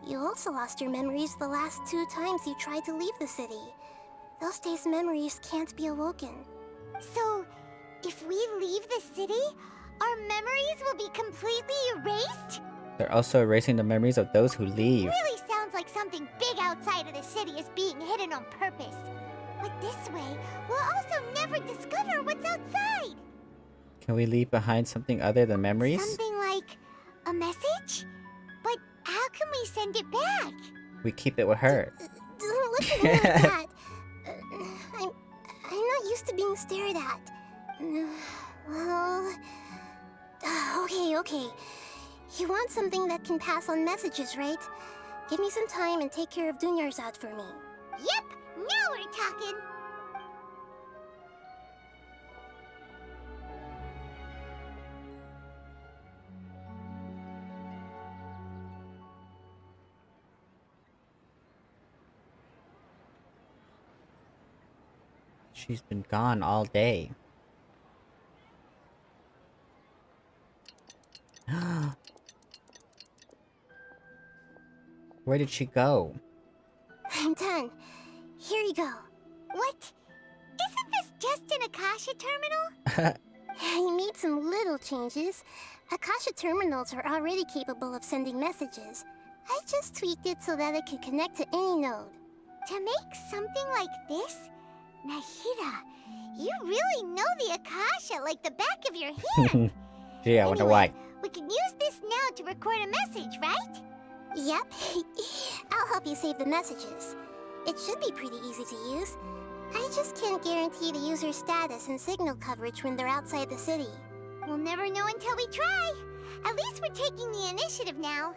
You also lost your memories the last 2 times you tried to leave the city. Those days' memories can't be awoken. So, if we leave the city, our memories will be completely erased? They're also erasing the memories of those who leave. Really sounds like something big outside of the city is being hidden on purpose. But this way, we'll also never discover what's outside. Can we leave behind something other than memories? Something like a message? But how can we send it back? We keep it with her. Don't look at me like that. I'm not used to being stared at. Well... Okay. You want something that can pass on messages, right? Give me some time and take care of Dunyarzad for me. Yep, now we're talking. She's been gone all day. Where did she go? I'm done. Here you go. What? Isn't this just an Akasha terminal? You made some little changes. Akasha terminals are already capable of sending messages. I just tweaked it so that it can connect to any node. To make something like this? Nahida, you really know the Akasha like the back of your hand. Gee, I wonder why. We can use this now to record a message, right? Yep. I'll help you save the messages. It should be pretty easy to use. I just can't guarantee the user's status and signal coverage when they're outside the city. We'll never know until we try. At least we're taking the initiative now.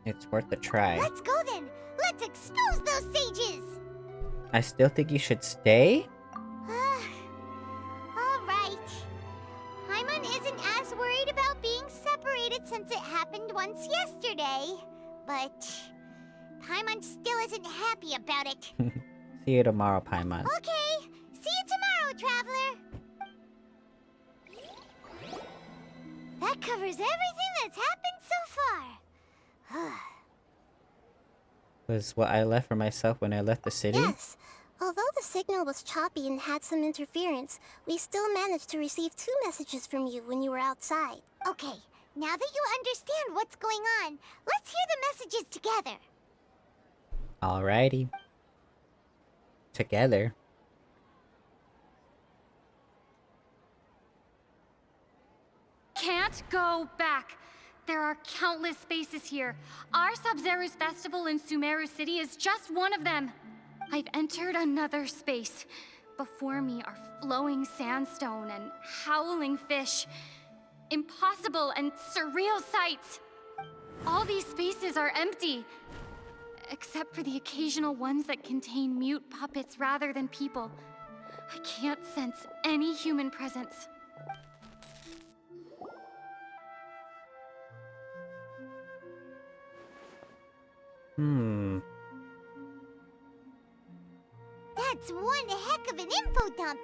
It's worth a try. Let's go then. Let's expose those sages. I still think you should stay? Alright. Paimon isn't as worried about being separated since it happened once yesterday. But Paimon still isn't happy about it. See you tomorrow, Paimon. Okay. See you tomorrow, Traveler. That covers everything that's happened so far. Was what I left for myself when I left the city? Yes. Although the signal was choppy and had some interference, we still managed to receive 2 messages from you when you were outside. Okay, now that you understand what's going on, let's hear the messages together. Alrighty. Together. Can't go back. There are countless spaces here. Our Sabzeruz Festival in Sumeru City is just one of them. I've entered another space. Before me are flowing sandstone and howling fish. Impossible and surreal sights. All these spaces are empty. Except for the occasional ones that contain mute puppets rather than people. I can't sense any human presence. That's one heck of an info dump.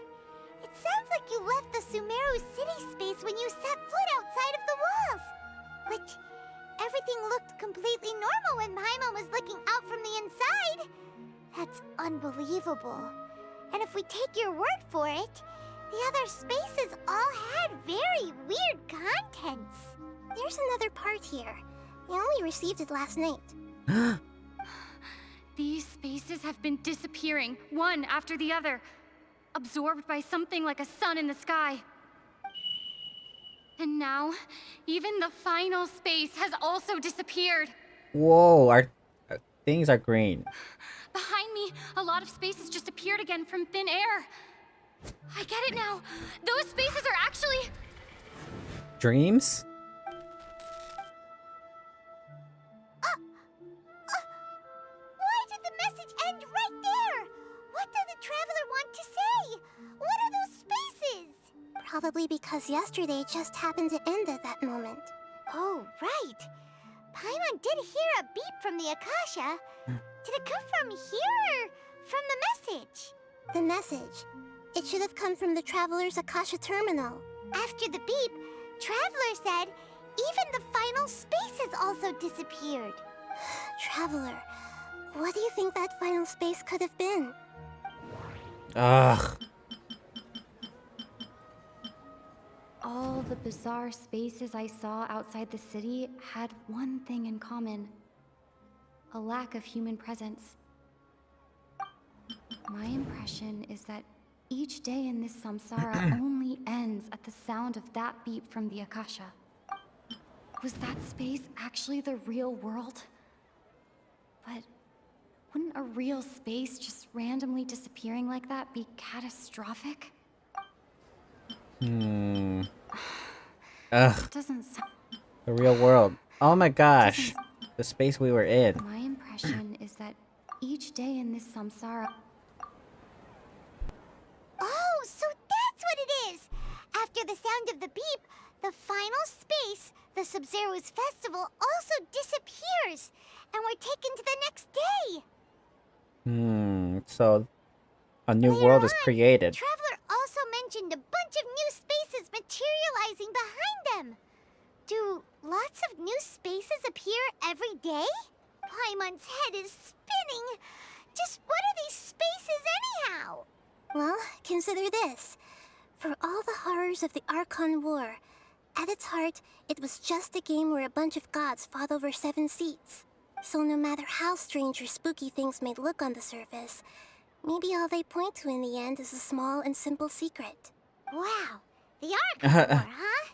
It sounds like you left the Sumeru city space when you set foot outside of the walls. But everything looked completely normal when Paimon was looking out from the inside. That's unbelievable. And if we take your word for it, The other spaces all had very weird contents. There's another part here. We only received it last night. These spaces have been disappearing, one after the other, absorbed by something like a sun in the sky. And now, even the final space has also disappeared. Whoa, our things are green. Behind me, a lot of spaces just appeared again from thin air. I get it now. Those spaces are actually... Dreams? Why did the message end right there? What did the traveler want to say? What are those spaces? Probably because yesterday just happened to end at that moment. Oh, right. Paimon did hear a beep from the Akasha. Did it come from here or from the message? The message. It should have come from the Traveler's Akasha terminal. After the beep, Traveler said even the final spaces also disappeared. Traveler, what do you think that final space could have been? Ugh. All the bizarre spaces I saw outside the city had one thing in common. A lack of human presence. My impression is that each day in this samsara only ends at the sound of that beep from the Akasha. Was that space actually the real world? But wouldn't a real space just randomly disappearing like that be catastrophic? Ugh. Doesn't sound... The real world. Oh my gosh. The space we were in. My impression is that each day in this samsara... Oh, so that's what it is! After the sound of the beep, the final space, the Sabzeruz Festival, also disappears, and we're taken to the next day! So a new Later world is on, created. Traveler also mentioned a bunch of new spaces materializing behind them. Do lots of new spaces appear every day? Paimon's head is spinning. Just what are these spaces anyhow? Well, consider this. For all the horrors of the Archon War, at its heart, it was just a game where a bunch of gods fought over 7 seats. So no matter how strange or spooky things may look on the surface, maybe all they point to in the end is a small and simple secret. Wow, the Archon War, huh?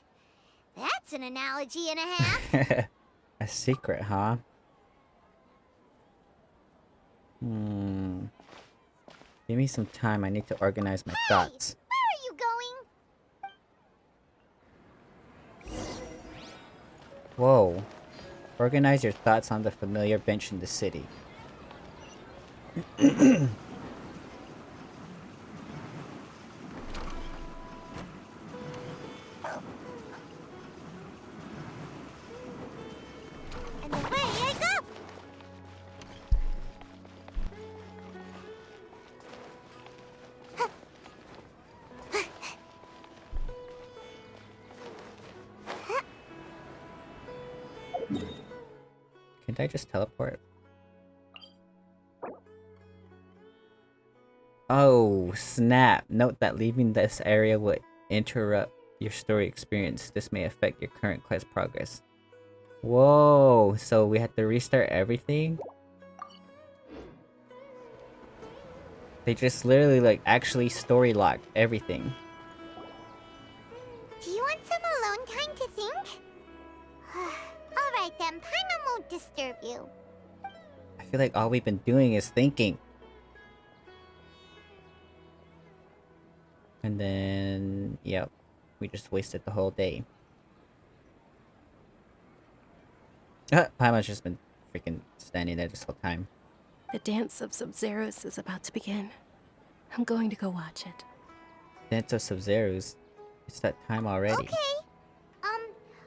That's an analogy and a half. A secret, huh? Give me some time. I need to organize my thoughts. Where are you going? Whoa. Organize your thoughts on the familiar bench in the city. And away I go! Can't I just teleport? Oh, snap. Note that leaving this area would interrupt your story experience. This may affect your current quest progress. Whoa, so we had to restart everything? They just literally like actually story locked everything. Do you want some alone time to think? Alright then, Paimon won't disturb you. I feel like all we've been doing is thinking. And then, yep, we just wasted the whole day. Paimon's just been freaking standing there this whole time. The dance of Sabzeruz is about to begin. I'm going to go watch it. Dance of Sabzeruz. It's that time already. Okay.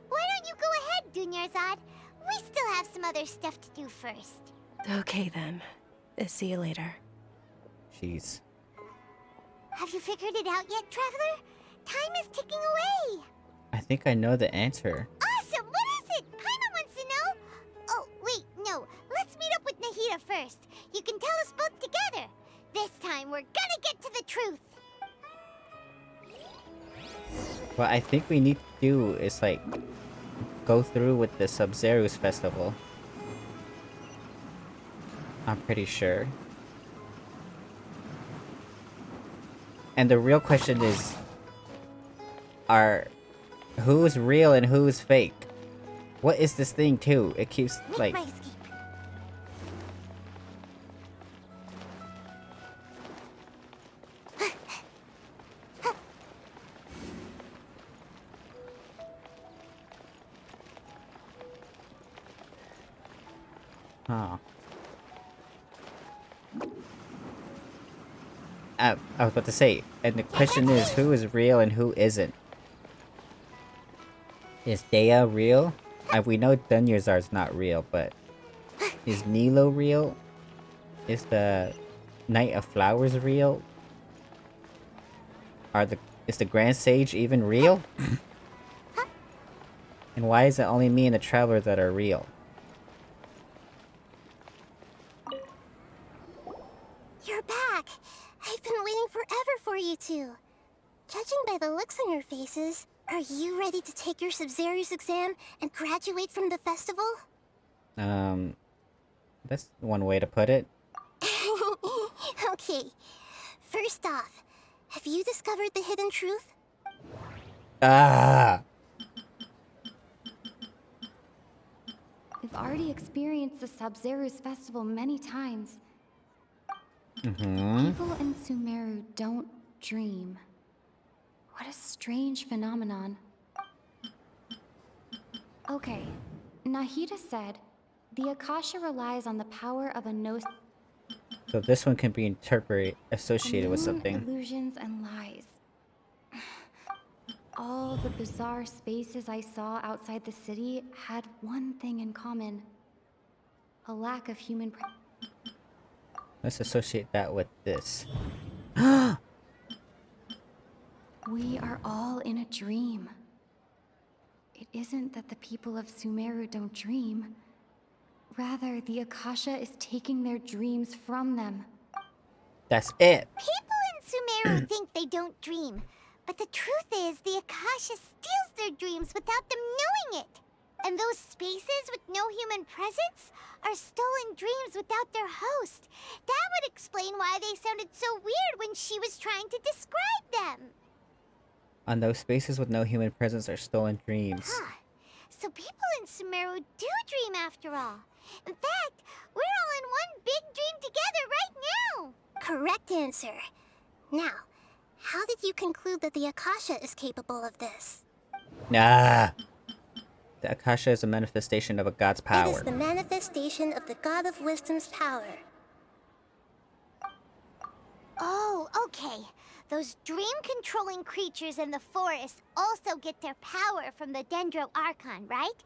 Why don't you go ahead, Dunyarzad? We still have some other stuff to do first. Okay then. See you later. Jeez. Have you figured it out yet, Traveler? Time is ticking away. I think I know the answer. Awesome! What is it? Paimon wants to know. Oh, wait, no. Let's meet up with Nahida first. You can tell us both together. This time, we're gonna get to the truth. What I think we need to do is like go through with the Sabzeruz Festival. I'm pretty sure. And the real question is, who's real and who's fake? What is this thing too? It keeps like... Huh. I was about to say, and the question is, who is real and who isn't? Is Dea real? We know Dunyarzad's not real, but... Is Nilo real? Is the Knight of Flowers real? Is the Grand Sage even real? And why is it only me and the Traveler that are real? You're back! I've been waiting forever for you two. Judging by the looks on your faces, are you ready to take your Sabzeruz exam and graduate from the festival? That's one way to put it. Okay. First off, have you discovered the hidden truth? Ah! We've already experienced the Sabzeruz Festival many times. People in Sumeru don't dream. What a strange phenomenon. Okay, Nahida said, the Akasha relies on the power of a gnosis. So this one can be associated with something. Illusions and lies. All the bizarre spaces I saw outside the city had one thing in common. A lack of human Let's associate that with this. We are all in a dream. It isn't that the people of Sumeru don't dream. Rather, the Akasha is taking their dreams from them. That's it. People in Sumeru think they don't dream, but the truth is the Akasha steals their dreams without them knowing it. And those spaces with no human presence are stolen dreams without their host. That would explain why they sounded so weird when she was trying to describe them. On those spaces with no human presence are stolen dreams. Huh. So people in Sumeru do dream after all. In fact, we're all in one big dream together right now. Correct answer. Now, how did you conclude that the Akasha is capable of this? Nah. The Akasha is a manifestation of a god's power. It is the manifestation of the God of Wisdom's power. Oh, okay. Those dream-controlling creatures in the forest also get their power from the Dendro Archon, right?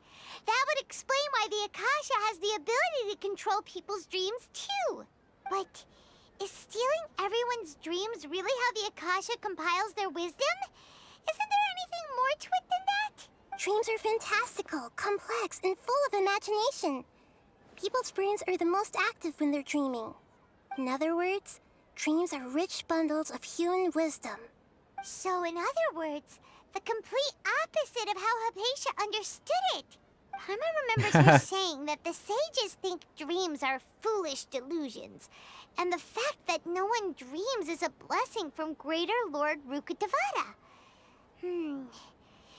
That would explain why the Akasha has the ability to control people's dreams, too. But is stealing everyone's dreams really how the Akasha compiles their wisdom? Isn't there anything more to it than that? Dreams are fantastical, complex, and full of imagination. People's brains are the most active when they're dreaming. In other words, dreams are rich bundles of human wisdom. So in other words, the complete opposite of how Hypatia understood it. Paimon remembers her saying that the sages think dreams are foolish delusions, and the fact that no one dreams is a blessing from Greater Lord Rukkhadevata.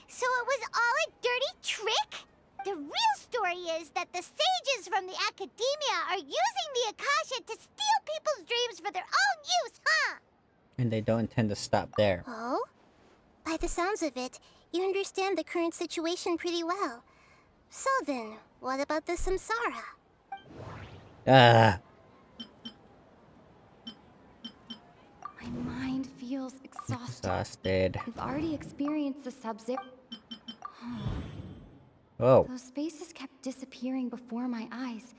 So it was all a dirty trick? The real story is that the sages from the Academia are using the Akasha to steal people's dreams for their own use, huh? And they don't intend to stop there. Oh? By the sounds of it, you understand the current situation pretty well. So then, what about the Samsara? Ah. My mind feels Exhausted. We've already experienced the Sabzeruz. Whoa. Those spaces kept disappearing before my eyes.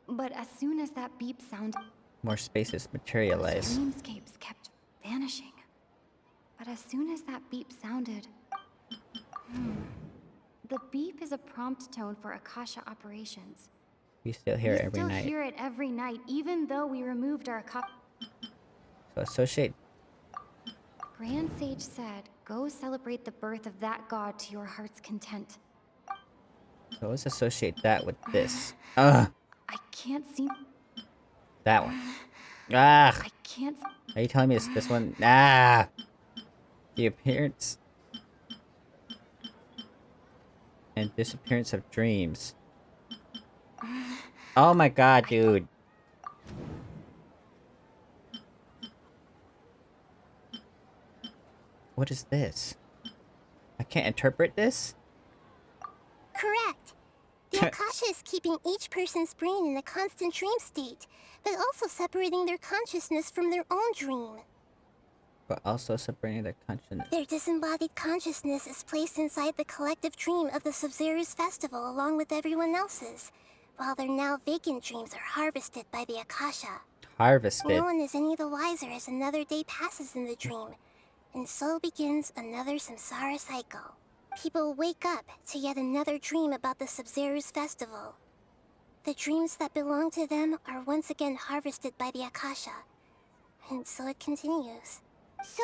But as soon as that beep sounded, More spaces materialize. dreamscapes kept vanishing. But as soon as that beep sounded... The beep is a prompt tone for Akasha operations. We still hear it every We night. still hear it every night, even though we removed our Akasha. So associate. Grand Sage said, Go celebrate the birth of that god to your heart's content. So let's associate that with this. Ugh. I can't seem... That one. Ah. I can't... Are you telling me it's this one? Ah. The appearance and disappearance of dreams. Oh my god, dude. What is this? I can't interpret this? Correct. The Akasha is keeping each person's brain in a constant dream state, but also separating their consciousness from their own dream. But also separating their consciousness. Their disembodied consciousness is placed inside the collective dream of the Sabzeruz Festival along with everyone else's, while their now vacant dreams are harvested by the Akasha. Harvested? No one is any the wiser as another day passes in the dream, and so begins another samsara cycle. People wake up to yet another dream about the Sabzeruz Festival. The dreams that belong to them are once again harvested by the Akasha, and so it continues. So,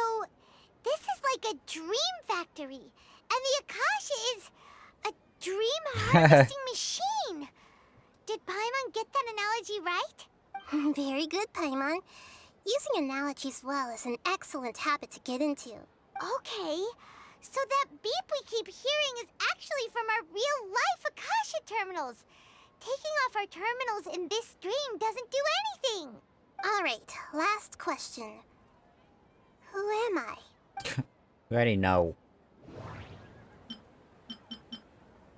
this is like a dream factory, and the Akasha is a dream harvesting machine. Did Paimon get that analogy right? Very good, Paimon. Using analogies well is an excellent habit to get into. Okay, so that beep we keep hearing is actually from our real-life Akasha terminals. Taking off our terminals in this dream doesn't do anything. All right, last question. Who am I? You already know.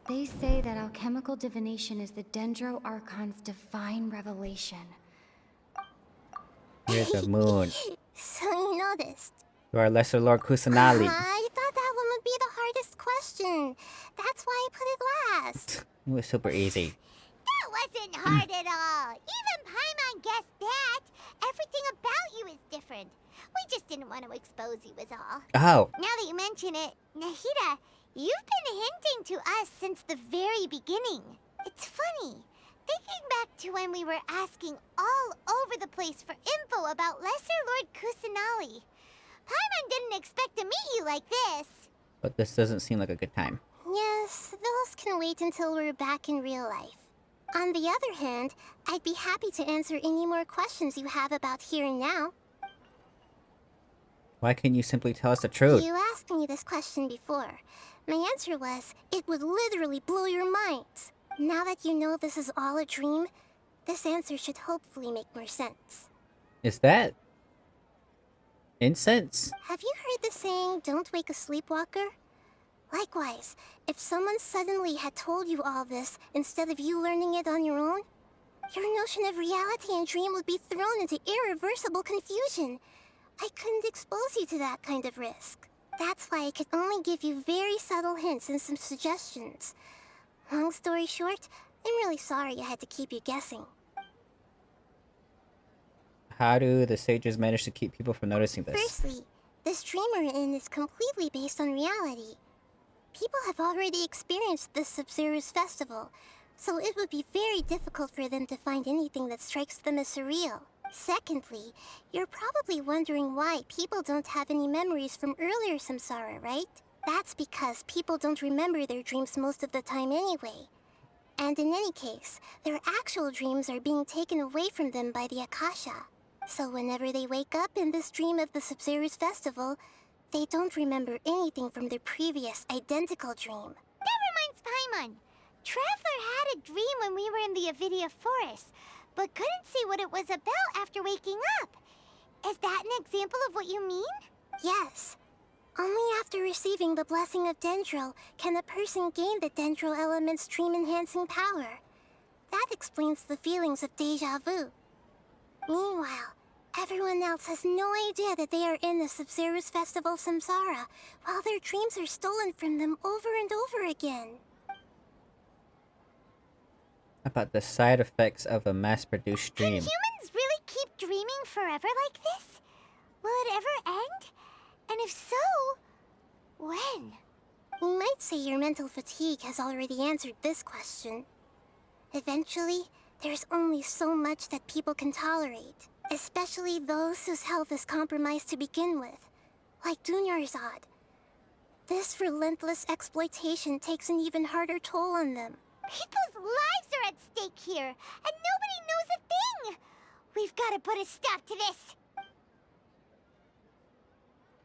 They say that alchemical divination is the Dendro Archon's divine revelation. Here's the moon. So you noticed. You are Lesser Lord Kusanali. I thought that one would be the hardest question. That's why I put it last. It was super easy. That wasn't hard at all. Even Paimon guessed that. Everything about you is different. We just didn't want to expose you is all. Oh. Now that you mention it, Nahida, you've been hinting to us since the very beginning. It's funny. Thinking back to when we were asking all over the place for info about Lesser Lord Kusanali. Paimon didn't expect to meet you like this. But this doesn't seem like a good time. Yes, those can wait until we're back in real life. On the other hand, I'd be happy to answer any more questions you have about here and now. Why can't you simply tell us the truth? You asked me this question before. My answer was, it would literally blow your minds. Now that you know this is all a dream, this answer should hopefully make more sense. Is that incense? Have you heard the saying, don't wake a sleepwalker? Likewise, if someone suddenly had told you all this instead of you learning it on your own, your notion of reality and dream would be thrown into irreversible confusion. I couldn't expose you to that kind of risk. That's why I could only give you very subtle hints and some suggestions. Long story short, I'm really sorry I had to keep you guessing. How do the sages manage to keep people from noticing this? Firstly, this dream we're in is completely based on reality. People have already experienced this Sabzeruz Festival, so it would be very difficult for them to find anything that strikes them as surreal. Secondly, you're probably wondering why people don't have any memories from earlier samsara, right? That's because people don't remember their dreams most of the time anyway. And in any case, their actual dreams are being taken away from them by the Akasha. So whenever they wake up in this dream of the Sabzeruz Festival, they don't remember anything from their previous identical dream. That reminds Paimon. Traveler had a dream when we were in the Avidia Forest, but couldn't see what it was about after waking up. Is that an example of what you mean? Yes. Only after receiving the blessing of Dendro can a person gain the Dendro element's dream-enhancing power. That explains the feelings of deja vu. Meanwhile, everyone else has no idea that they are in the Sabzeruz Festival samsara, while their dreams are stolen from them over and over again. About the side effects of a mass-produced dream. Can humans really keep dreaming forever like this? Will it ever end? And if so, when? You might say your mental fatigue has already answered this question. Eventually, there's only so much that people can tolerate, especially those whose health is compromised to begin with, like Dunyarzad. This relentless exploitation takes an even harder toll on them. People's lives are at stake here, and nobody knows a thing! We've got to put a stop to this!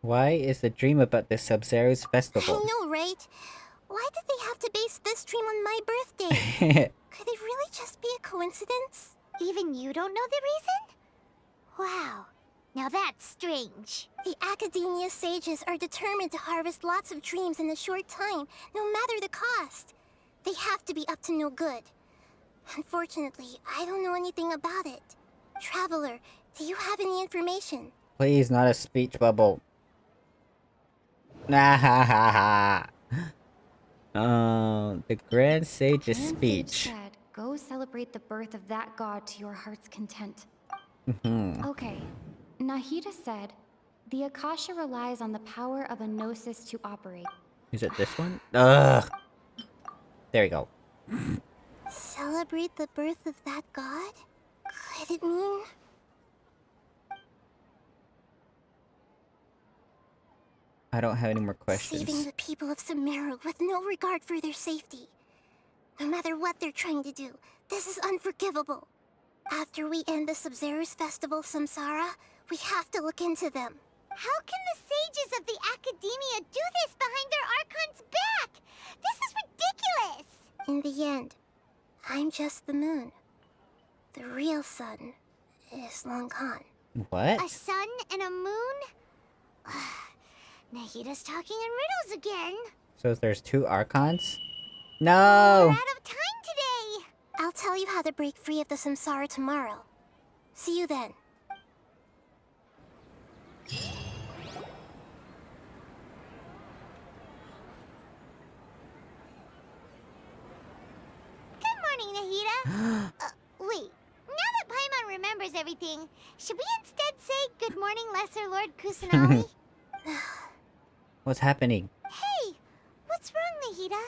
Why is the dream about the Sabzeruz Festival? I know, right? Why did they have to base this dream on my birthday? Could it really just be a coincidence? Even you don't know the reason? Wow. Now that's strange. The Academia sages are determined to harvest lots of dreams in a short time, no matter the cost. They have to be up to no good. Unfortunately, I don't know anything about it. Traveler, do you have any information? Please, not a speech bubble. Nah ha ha ha. The Grand Sage's speech. Sage said, "Go celebrate the birth of that god to your heart's content." Okay. Nahida said, "The Akasha relies on the power of a gnosis to operate." Is it this one? Ugh. There you go. Celebrate the birth of that god? Could it mean... I don't have any more questions. Saving the people of Sumeru with no regard for their safety. No matter what they're trying to do, this is unforgivable. After we end the Sabzeruz Festival Samsara, we have to look into them. How can the sages of the Academia do this behind their Archon's back? This is ridiculous! In the end, I'm just the moon. The real sun is long gone. What? A sun and a moon? Nahida's talking in riddles again. So there's two Archons? No! We're out of time today! I'll tell you how to break free of the Samsara tomorrow. See you then. Good morning, Nahida. Wait. Now that Paimon remembers everything, should we instead say good morning, Lesser Lord Kusanali? What's happening? Hey! What's wrong, Nahida?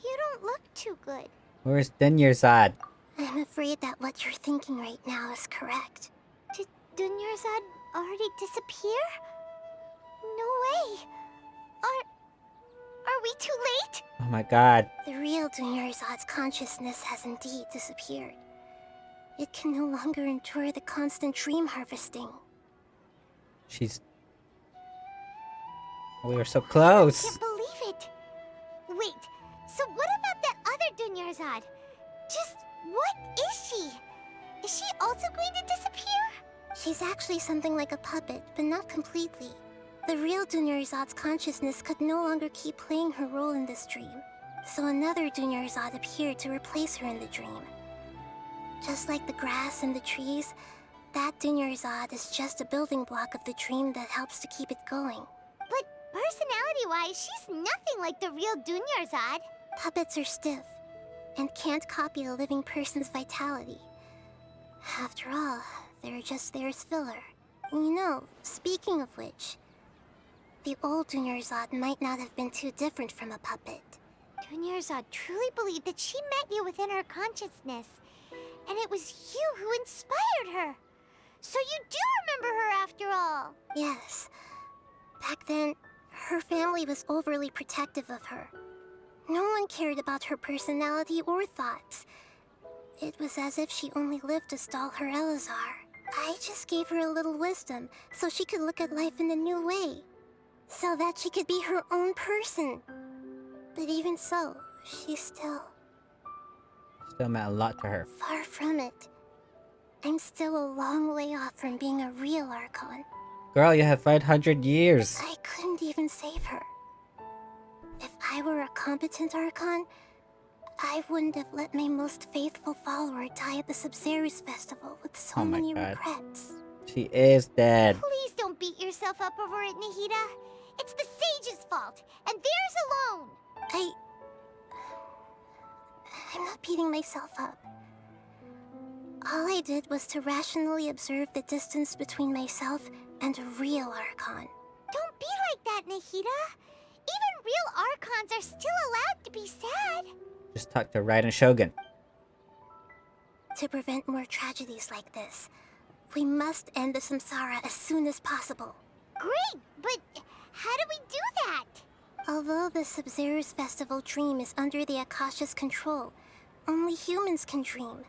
You don't look too good. Where's Dunyarzad? I'm afraid that what you're thinking right now is correct. Did Dunyarzad already disappear? No way. Are we too late? Oh my god. The real Dunyarzad's consciousness has indeed disappeared. It can no longer endure the constant dream harvesting. She's... We were so close. I can't believe it. Wait, so what about that other Dunyarzad? Just what is she? Is she also going to disappear? She's actually something like a puppet, but not completely. The real Dunyarzad's consciousness could no longer keep playing her role in this dream. So another Dunyarzad appeared to replace her in the dream. Just like the grass and the trees, that Dunyarzad is just a building block of the dream that helps to keep it going. But personality-wise, she's nothing like the real Dunyarzad. Puppets are stiff, and can't copy a living person's vitality. After all, they're just there as filler. You know, speaking of which, the old Dunyarzad might not have been too different from a puppet. Dunyarzad truly believed that she met you within her consciousness, and it was you who inspired her. So you do remember her after all. Yes. Back then, her family was overly protective of her. No one cared about her personality or thoughts. It was as if she only lived to stall her Elazar. I just gave her a little wisdom so she could look at life in a new way. So that she could be her own person. But even so, she's still meant a lot to her. far from it. I'm still a long way off from being a real Archon. Girl, you have 500 years. I couldn't even save her. If I were a competent Archon, I wouldn't have let my most faithful follower die at the Sabzeruz Festival with so many regrets. She is dead. Please don't beat yourself up over it, Nahida. It's the sage's fault, and theirs alone. I'm not beating myself up. All I did was to rationally observe the distance between myself and a real Archon. Don't be like that, Nahida. Even real Archons are still allowed to be sad. Just talk to Raiden Shogun. To prevent more tragedies like this, we must end the Samsara as soon as possible. Great, but how do we do that? Although the Sabzeruz Festival dream is under the Akasha's control, only humans can dream.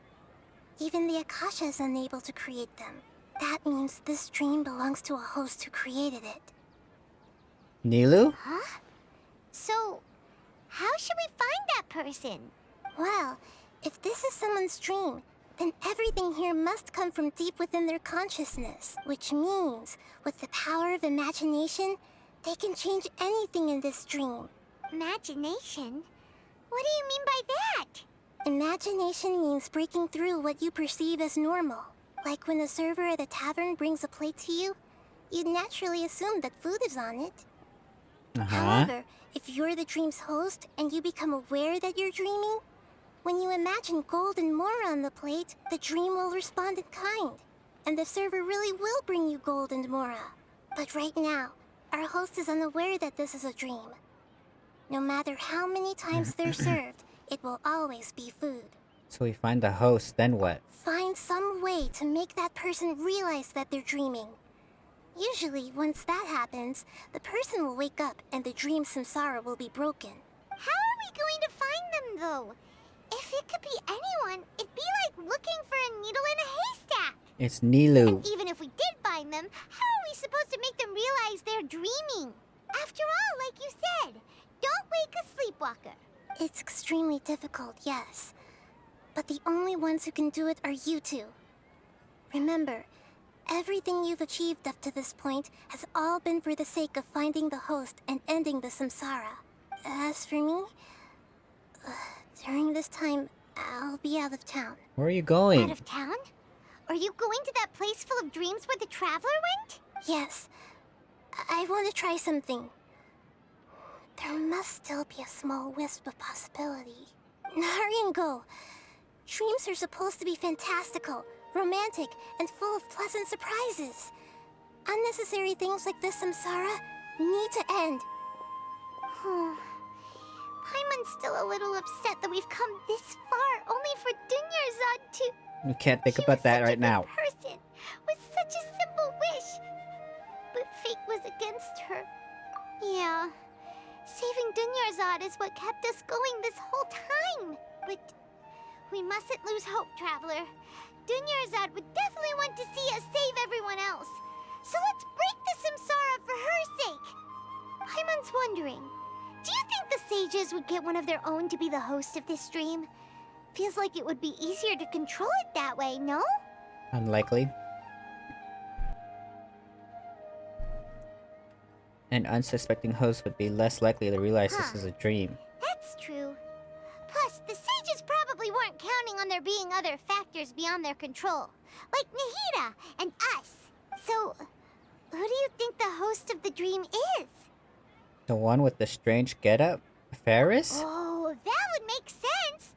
Even the Akasha is unable to create them. That means this dream belongs to a host who created it. Nilu? Huh? So, how should we find that person? Well, if this is someone's dream, then everything here must come from deep within their consciousness. Which means, with the power of imagination, they can change anything in this dream. Imagination? What do you mean by that? Imagination means breaking through what you perceive as normal. Like when a server at a tavern brings a plate to you, you'd naturally assume that food is on it. However, if you're the dream's host and you become aware that you're dreaming, when you imagine gold and more on the plate, the dream will respond in kind. And the server really will bring you gold and mora. But right now, our host is unaware that this is a dream. No matter how many times they're served, it will always be food. So we find the host, then what? Find some way to make that person realize that they're dreaming. Usually, once that happens, the person will wake up and the dream samsara will be broken. How are we going to find them, though? If it could be anyone, it'd be like looking for a needle in a haystack. It's Nilu. And even if we did find them, how are we supposed to make them realize they're dreaming? After all, like you said, don't wake a sleepwalker. It's extremely difficult, yes. But the only ones who can do it are you two. Remember, everything you've achieved up to this point has all been for the sake of finding the host and ending the samsara. As for me, during this time, I'll be out of town. Where are you going? Out of town? Are you going to that place full of dreams where the traveler went? Yes. I want to try something. There must still be a small wisp of possibility. Hurry and go. Dreams are supposed to be fantastical, romantic, and full of pleasant surprises. Unnecessary things like this samsara need to end. Paimon's still a little upset that we've come this far only for Dunyarzad to... You can't think about that right now. Person with such a simple wish. But fate was against her. Yeah. Saving Dunyarzad is what kept us going this whole time. But we mustn't lose hope, Traveler. Dunyarzad would definitely want to see us save everyone else. So let's break the samsara for her sake. Paimon's wondering, do you think the sages would get one of their own to be the host of this dream? Feels like it would be easier to control it that way, no? Unlikely. An unsuspecting host would be less likely to realize this is a dream. That's true. Plus, the sages probably weren't counting on there being other factors beyond their control, like Nahida and us. So, who do you think the host of the dream is? The one with the strange getup? Ferris? Oh, that would make sense.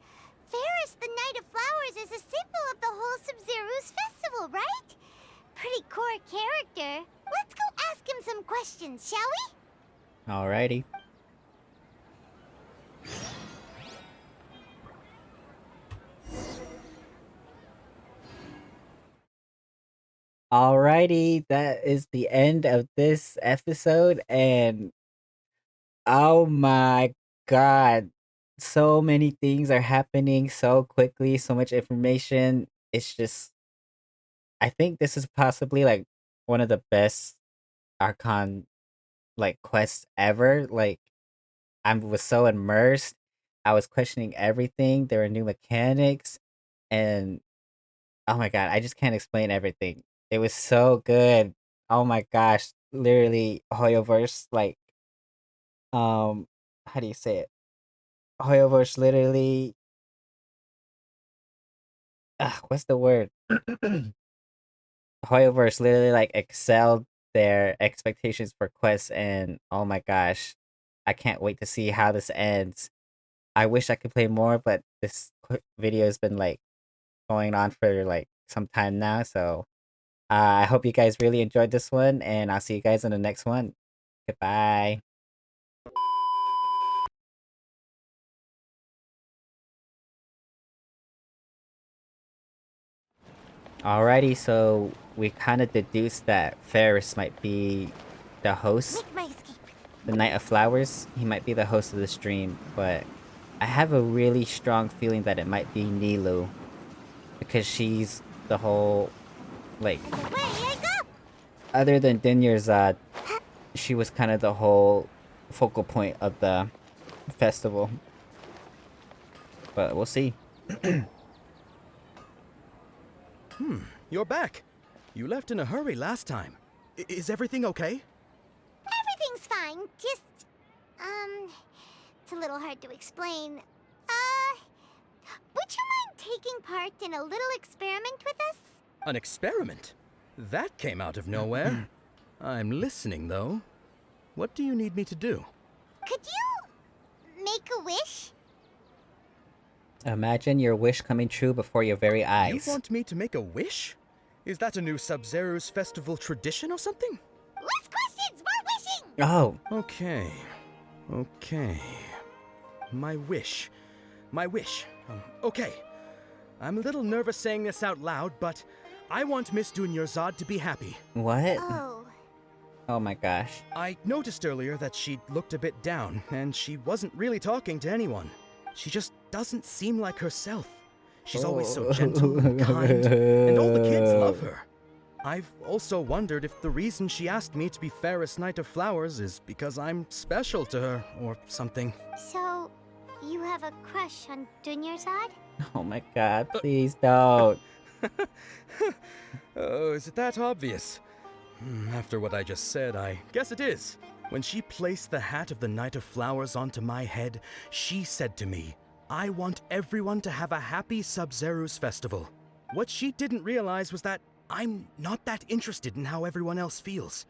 Ferris, the Knight of Flowers, is a symbol of the whole Sabzeruz Festival, right? Pretty core character. Let's go ask him some questions, shall we? Alrighty. Alrighty, that is the end of this episode, and oh my god, so many things are happening so quickly, so much information. It's just, I think this is possibly like one of the best Archon like quests ever. Like, I was so immersed. I was questioning everything. There were new mechanics, and oh my god, I just can't explain everything. It was so good. Oh my gosh, literally Hoyoverse, like, how do you say it? Hoyoverse literally, what's the word? Hoyoverse literally like excelled their expectations for quests, and oh my gosh, I can't wait to see how this ends. I wish I could play more, but this video has been like going on for like some time now, so I hope you guys really enjoyed this one, and I'll see you guys in the next one. Goodbye. Alrighty, so we kind of deduced that Ferris might be the host. Make my escape. the Night of Flowers. He might be the host of the stream, but I have a really strong feeling that it might be Nilu. Because she's the whole, like, other than Dinyarzad, she was kind of the whole focal point of the festival. But we'll see. You're back. You left in a hurry last time. Is everything okay? Everything's fine. Just, it's a little hard to explain. Would you mind taking part in a little experiment with us? An experiment? That came out of nowhere. I'm listening, though. What do you need me to do? Could you make a wish? Imagine your wish coming true before your very eyes. You want me to make a wish? Is that a new Sabzeruz Festival tradition or something? Less questions, more wishing! Oh. Okay. Okay. My wish. Okay. I'm a little nervous saying this out loud, but I want Miss Dunyarzad to be happy. What? Oh. Oh my gosh. I noticed earlier that she looked a bit down, and she wasn't really talking to anyone. She just doesn't seem like herself. She's always so gentle and kind, and all the kids love her. I've also wondered if the reason she asked me to be fairest Knight of Flowers is because I'm special to her, or something. So, you have a crush on Dunyarzad? Oh my god, please don't. Oh, is it that obvious? After what I just said, I guess it is. When she placed the hat of the Knight of Flowers onto my head, she said to me, I want everyone to have a happy Sabzeruz Festival. What she didn't realize was that I'm not that interested in how everyone else feels.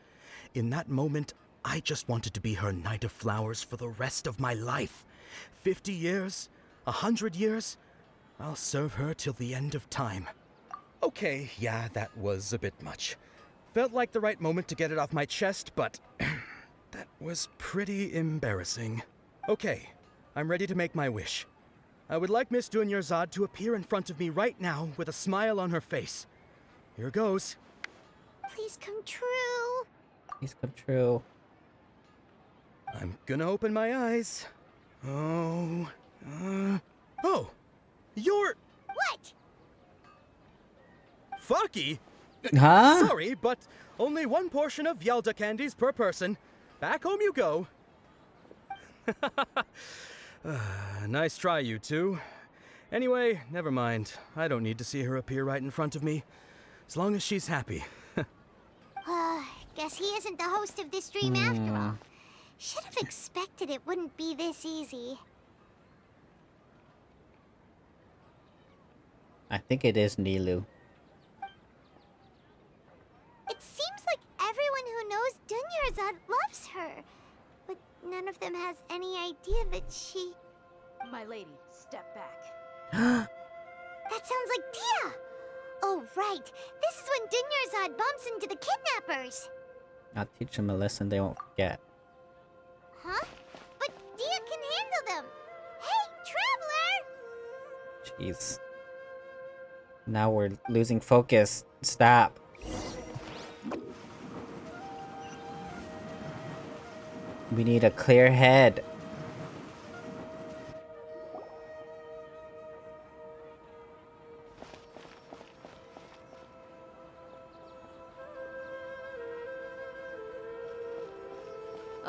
In that moment, I just wanted to be her Knight of Flowers for the rest of my life. 50 years? 100 years? I'll serve her till the end of time. Okay, yeah, that was a bit much. Felt like the right moment to get it off my chest, but that was pretty embarrassing. Okay, I'm ready to make my wish. I would like Miss Dunyarzad to appear in front of me right now with a smile on her face. Here goes. Please come true. Please come true. I'm gonna open my eyes. Oh, you're... What? Fucky? Huh? Sorry, but only one portion of Yalda candies per person. Back home you go. Nice try, you two. Anyway, never mind. I don't need to see her appear right in front of me. As long as she's happy. Guess he isn't the host of this stream after all. Should have expected it wouldn't be this easy. I think it is Nilu. It seems like everyone who knows Dunyarzad loves her. But none of them has any idea that she... My lady, step back. That sounds like Dia! Oh, right. This is when Dunyarzad bumps into the kidnappers. I'll teach them a lesson they won't forget. Huh? But Dia can handle them. Hey, Traveler! Jeez. Now we're losing focus. Stop. We need a clear head.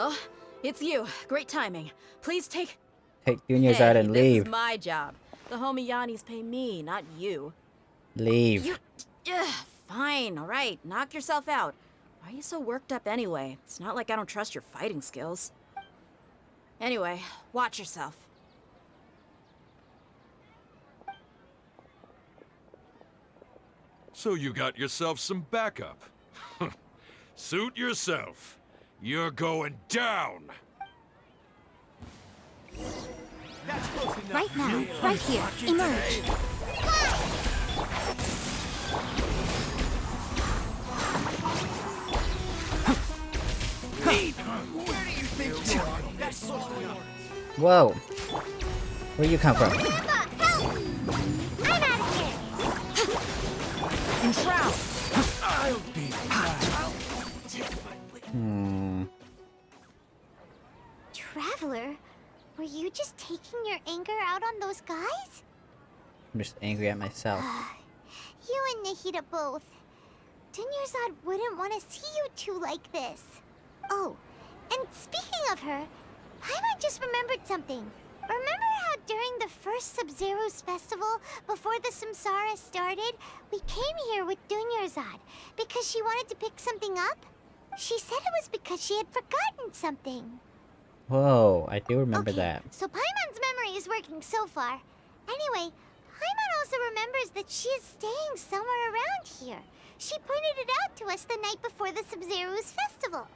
Oh, it's you. Great timing. Please take... Take Dunyarzad and leave. This is my job. The homie Yannis pay me, not you. Leave. You... Fine, alright. Knock yourself out. Why are you so worked up anyway? It's not like I don't trust your fighting skills. Anyway, watch yourself. So you got yourself some backup. Suit yourself. You're going down. Right now, right here, emerge. Whoa. Where you come from? I'm out of here! Enshroud! I'll be back. you just taking your anger out on those guys? I'm just angry at myself. You and Nahida both. Dunyarzad wouldn't want to see you two like this. Oh, and speaking of her, Paimon just remembered something. Remember how during the first Sabzeruz Festival, before the Samsara started, we came here with Dunyarzad because she wanted to pick something up? She said it was because she had forgotten something. Whoa, I do remember that. So Paimon's memory is working so far. Anyway, Paimon also remembers that she is staying somewhere around here. She pointed it out to us the night before the Sabzeruz Festival.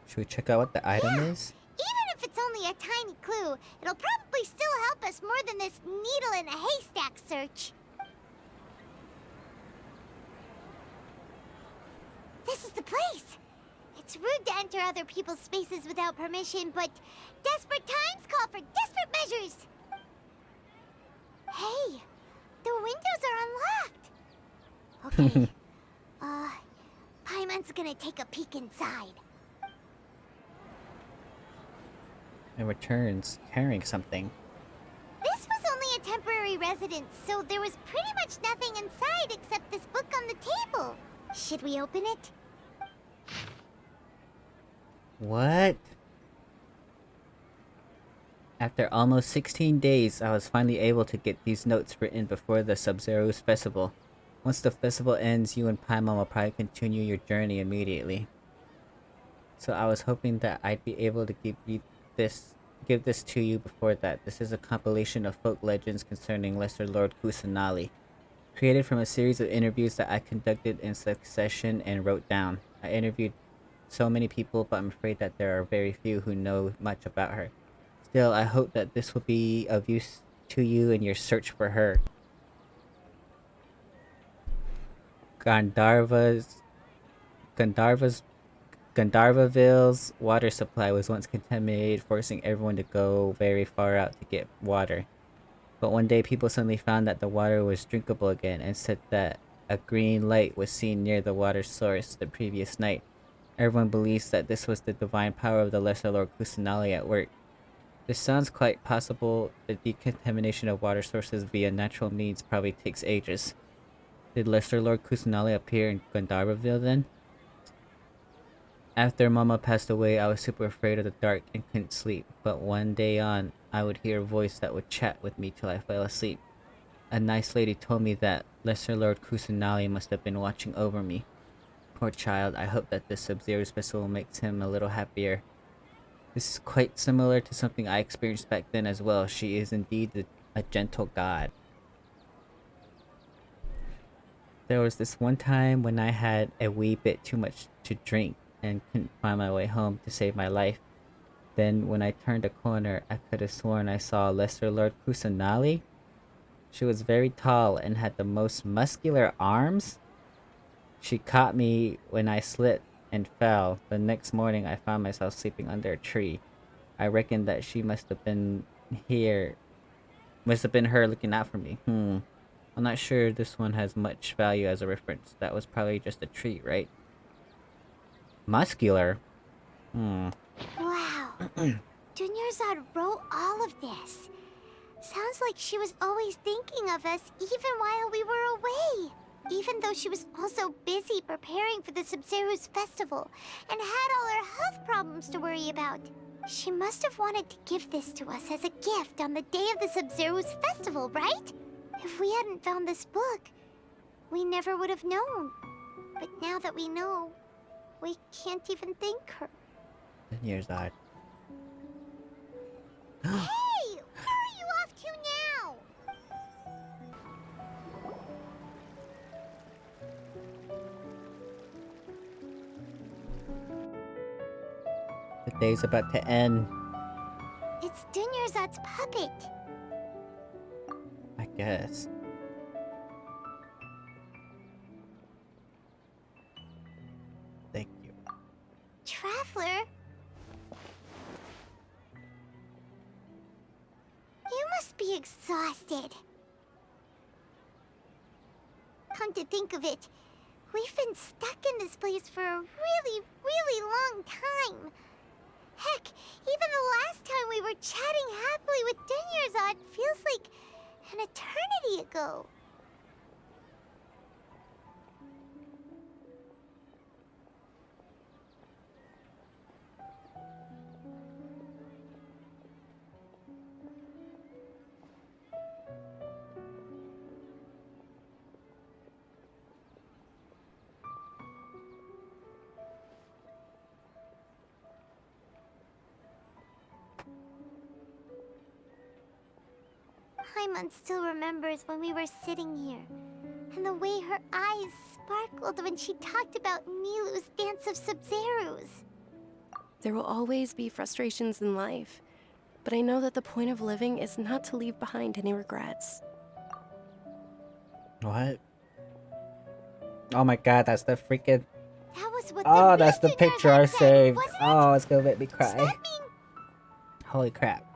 Should we check out what the item is? Even if it's only a tiny clue, it'll probably still help us more than this needle in a haystack search. This is the place. It's rude to enter other people's spaces without permission, but desperate times call for desperate measures. Hey, the windows are unlocked. Okay. Paimon's gonna take a peek inside. And returns carrying something. This was only a temporary residence, so there was pretty much nothing inside except this book on the table. Should we open it? What? After almost 16 days, I was finally able to get these notes written before the Sabzeruz Festival. Once the festival ends, you and Paimon will probably continue your journey immediately. So I was hoping that I'd be able to give this to you before that. This is a compilation of folk legends concerning Lesser Lord Kusanali, created from a series of interviews that I conducted in succession and wrote down. I interviewed so many people, but I'm afraid that there are very few who know much about her. Still, I hope that this will be of use to you in your search for her. Gandharvaville's water supply was once contaminated, forcing everyone to go very far out to get water. But one day people suddenly found that the water was drinkable again and said that a green light was seen near the water source the previous night. Everyone believes that this was the divine power of the Lesser Lord Kusanali at work. This sounds quite possible. The decontamination of water sources via natural means probably takes ages. Did Lesser Lord Kusanali appear in Gandharvaville then? After Mama passed away, I was super afraid of the dark and couldn't sleep, but one day on, I would hear a voice that would chat with me till I fell asleep. A nice lady told me that Lesser Lord Kusanali must have been watching over me. Poor child, I hope that this Sabzeruz Festival makes him a little happier. This is quite similar to something I experienced back then as well. She is indeed a gentle god. There was this one time when I had a wee bit too much to drink and couldn't find my way home to save my life. Then when I turned a corner, I could have sworn I saw Lesser Lord Kusanali. She was very tall and had the most muscular arms. She caught me when I slipped and fell. The next morning I found myself sleeping under a tree. I reckon that she must have been here. Must have been her looking out for me. I'm not sure this one has much value as a reference. That was probably just a tree, right? Muscular? Wow. Dunyarzad wrote all of this. Sounds like she was always thinking of us even while we were away. Even though she was also busy preparing for the Sabzeruz Festival and had all her health problems to worry about. She must have wanted to give this to us as a gift on the day of the Sabzeruz Festival, right? If we hadn't found this book, we never would have known. But now that we know, we can't even thank her. 10 years odd. Hey! Where are you off to now? The day's about to end. It's Dunyarzad's puppet. I guess. Thank you. Traveler? You must be exhausted. Come to think of it, we've been stuck in this place for a really, really long time. Heck, even the last time we were chatting happily you go? Paimon still remembers when we were sitting here, and the way her eyes sparkled when she talked about Nilu's Dance of Sabzeruz. There will always be frustrations in life, but I know that the point of living is not to leave behind any regrets. What? Oh my god, that's the freaking... That was what Oh, that's the real picture I Glitter-Fae said, saved. wasn't it? Oh, it's gonna make me Does cry. that mean Holy crap.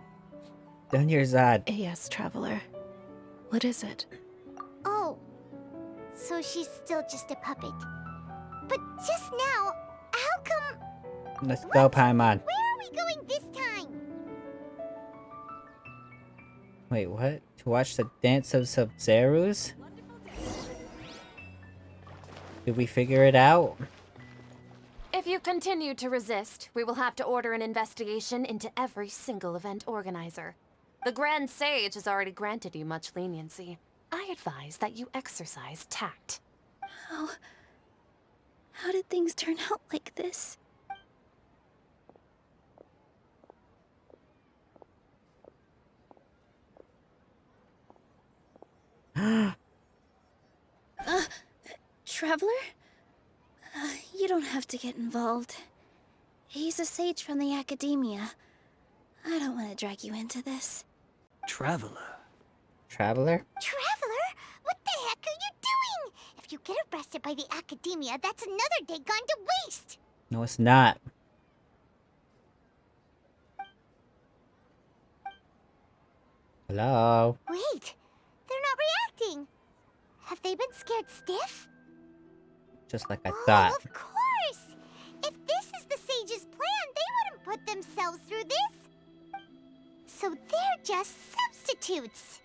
Dunyarzad. Yes, Traveler. What is it? Oh, so she's still just a puppet. But just now, how come... Let's go, Paimon. Where are we going this time? Wait, what? To watch the Dance of Sabzeruz? Did we figure it out? If you continue to resist, we will have to order an investigation into every single event organizer. The Grand Sage has already granted you much leniency. I advise that you exercise tact. How did things turn out like this? Traveler? You don't have to get involved. He's a sage from the academia. I don't want to drag you into this. Traveler. Traveler? Traveler? What the heck are you doing? If you get arrested by the academia, that's another day gone to waste. No, it's not. Hello? Wait, they're not reacting. Have they been scared stiff? Just like I thought. Of course! If this is the sage's plan, they wouldn't put themselves through this. So they're just substitutes.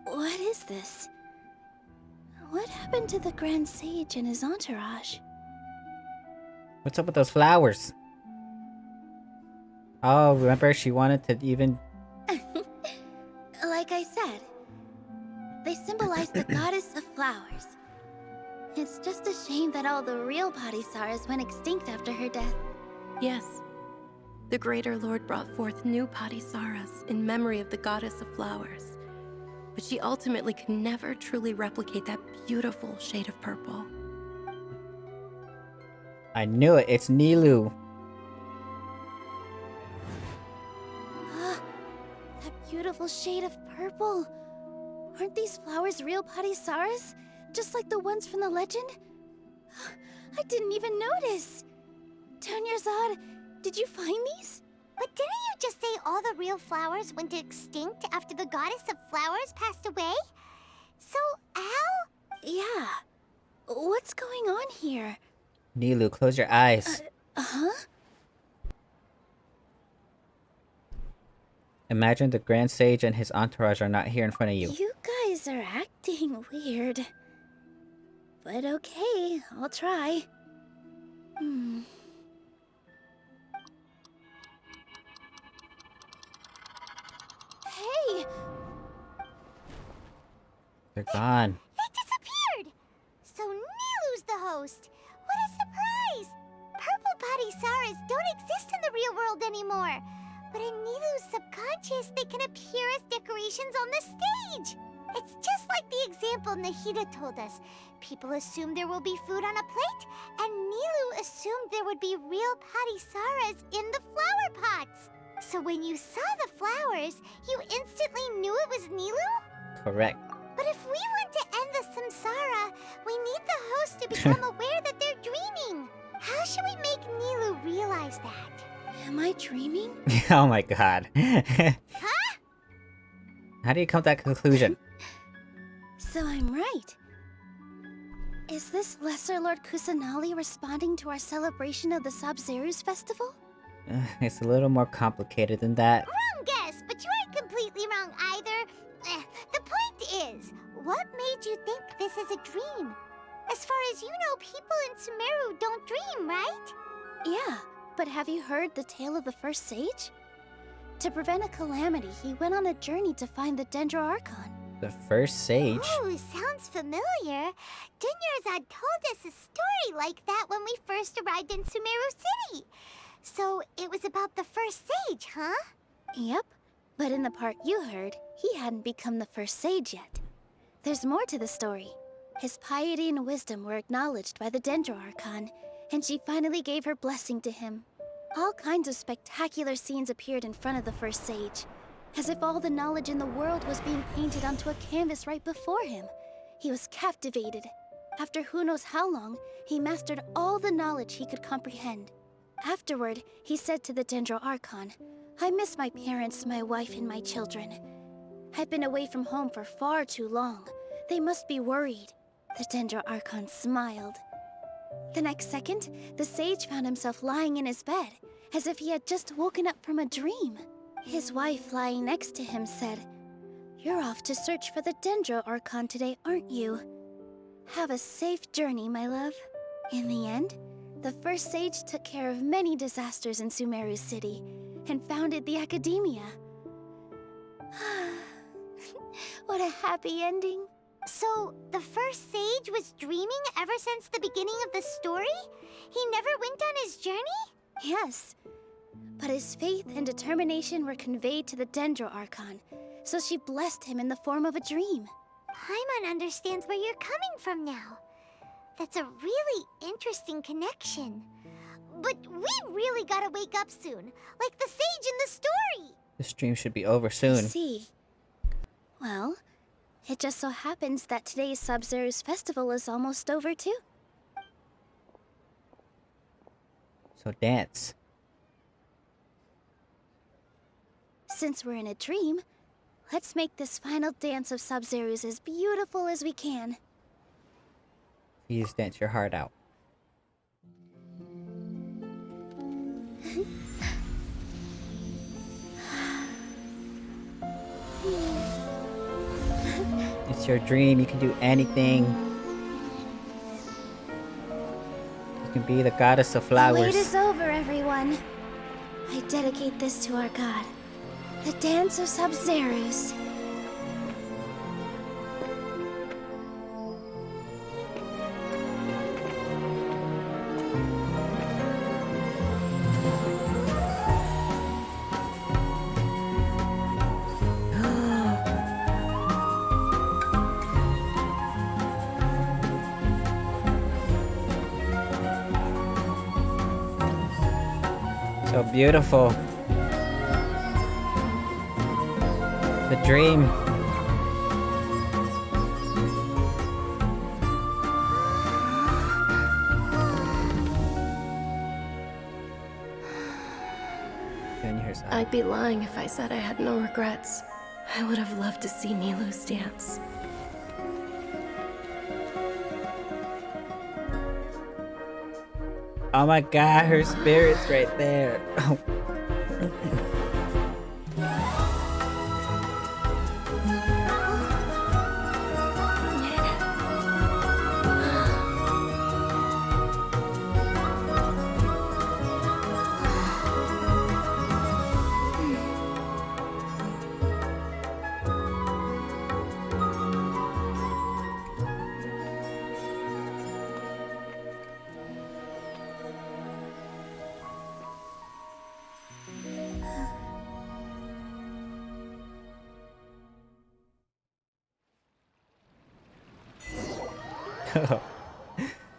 What is this? What happened to the Grand Sage and his entourage? What's up with those flowers? Oh, remember she wanted to even... Like I said, they symbolize the goddess of flowers. It's just a shame that all the real Padisaras went extinct after her death. Yes. The Greater Lord brought forth new Padisaras in memory of the goddess of flowers. But she ultimately could never truly replicate that beautiful shade of purple. I knew it. It's Nilou. That beautiful shade of purple. Aren't these flowers real Padisaras? Just like the ones from the legend? I didn't even notice. Dunyarzad, did you find these? But didn't you just say all the real flowers went extinct after the goddess of flowers passed away? So, how? Yeah. What's going on here? Nilou, close your eyes. Huh? Imagine the Grand Sage and his entourage are not here in front of you. You guys are acting weird. But okay, I'll try. Hey! They're gone. They disappeared! So Nilu's the host. What a surprise! Purple Padisaras don't exist in the real world anymore. But in Nilu's subconscious, they can appear as decorations on the stage. It's just like the example Nahida told us. People assume there will be food on a plate, and Nilu assumed there would be real Padisaras in the flower pots. So when you saw the flowers, you instantly knew it was Nilu? Correct. But if we want to end the samsara, we need the host to become aware that they're dreaming. How should we make Nilu realize that? Am I dreaming? Oh my god. Huh? How do you come to that conclusion? So I'm right. Is this Lesser Lord Kusanali responding to our celebration of the Sabzeruz Festival? It's a little more complicated than that. Wrong guess, but you aren't completely wrong either. The point is, what made you think this is a dream? As far as you know, people in Sumeru don't dream, right? Yeah, but have you heard the tale of the first sage? To prevent a calamity, he went on a journey to find the Dendro-Archon. The first sage? Ooh, sounds familiar. Dunyarzad told us a story like that when we first arrived in Sumeru City. So it was about the first sage, huh? Yep, but in the part you heard, he hadn't become the first sage yet. There's more to the story. His piety and wisdom were acknowledged by the Dendro-Archon, and she finally gave her blessing to him. All kinds of spectacular scenes appeared in front of the first sage, as if all the knowledge in the world was being painted onto a canvas right before him. He was captivated. After who knows how long, he mastered all the knowledge he could comprehend. Afterward, he said to the Dendro-Archon, "I miss my parents, my wife, and my children. I've been away from home for far too long. They must be worried." The Dendro-Archon smiled. The next second, the sage found himself lying in his bed, as if he had just woken up from a dream. His wife, lying next to him, said, "You're off to search for the Dendro-Archon today, aren't you? Have a safe journey, my love." In the end, the first sage took care of many disasters in Sumeru City and founded the Academia. What a happy ending. So, the first sage was dreaming ever since the beginning of the story? He never went on his journey? Yes, but his faith and determination were conveyed to the Dendro-Archon, so she blessed him in the form of a dream. Paimon understands where you're coming from now. That's a really interesting connection. But we really gotta wake up soon, like the sage in the story! The stream should be over soon. I see. Well, it just so happens that today's Sabzeruz Festival is almost over too. So dance. Since we're in a dream, let's make this final dance of Sabzeruz as beautiful as we can. Please dance your heart out. It's your dream, you can do anything. You can be the goddess of flowers. The wait is over, everyone. I dedicate this to our god, the dance of Sabzeruz. So beautiful. The dream. I'd be lying if I said I had no regrets. I would have loved to see Nilou's dance. Oh my god, her spirit's right there.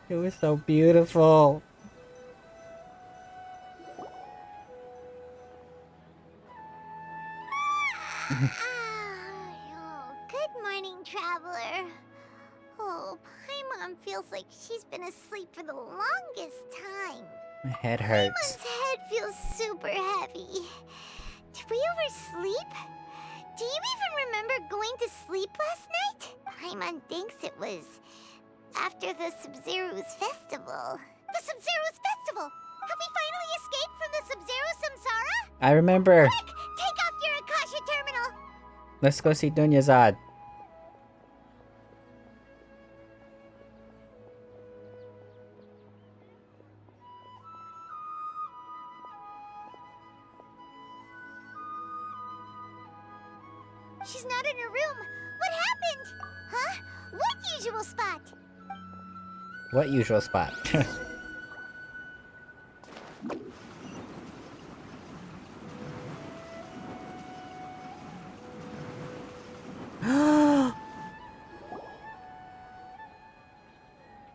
It was so beautiful. Good morning, traveler. Oh, Paimon feels like she's been asleep for the longest time. My head hurts. Paimon's head feels super heavy. Did we oversleep? Do you even remember going to sleep last night? Paimon thinks it was after the Sabzeruz Festival. The Sabzeruz Festival! Have we finally escaped from the Sabzeruz Samsara? I remember. Quick! Take off your Akasha terminal! Let's go see Dunyazad. She's not in her room. What happened? Huh? What usual spot? What usual spot?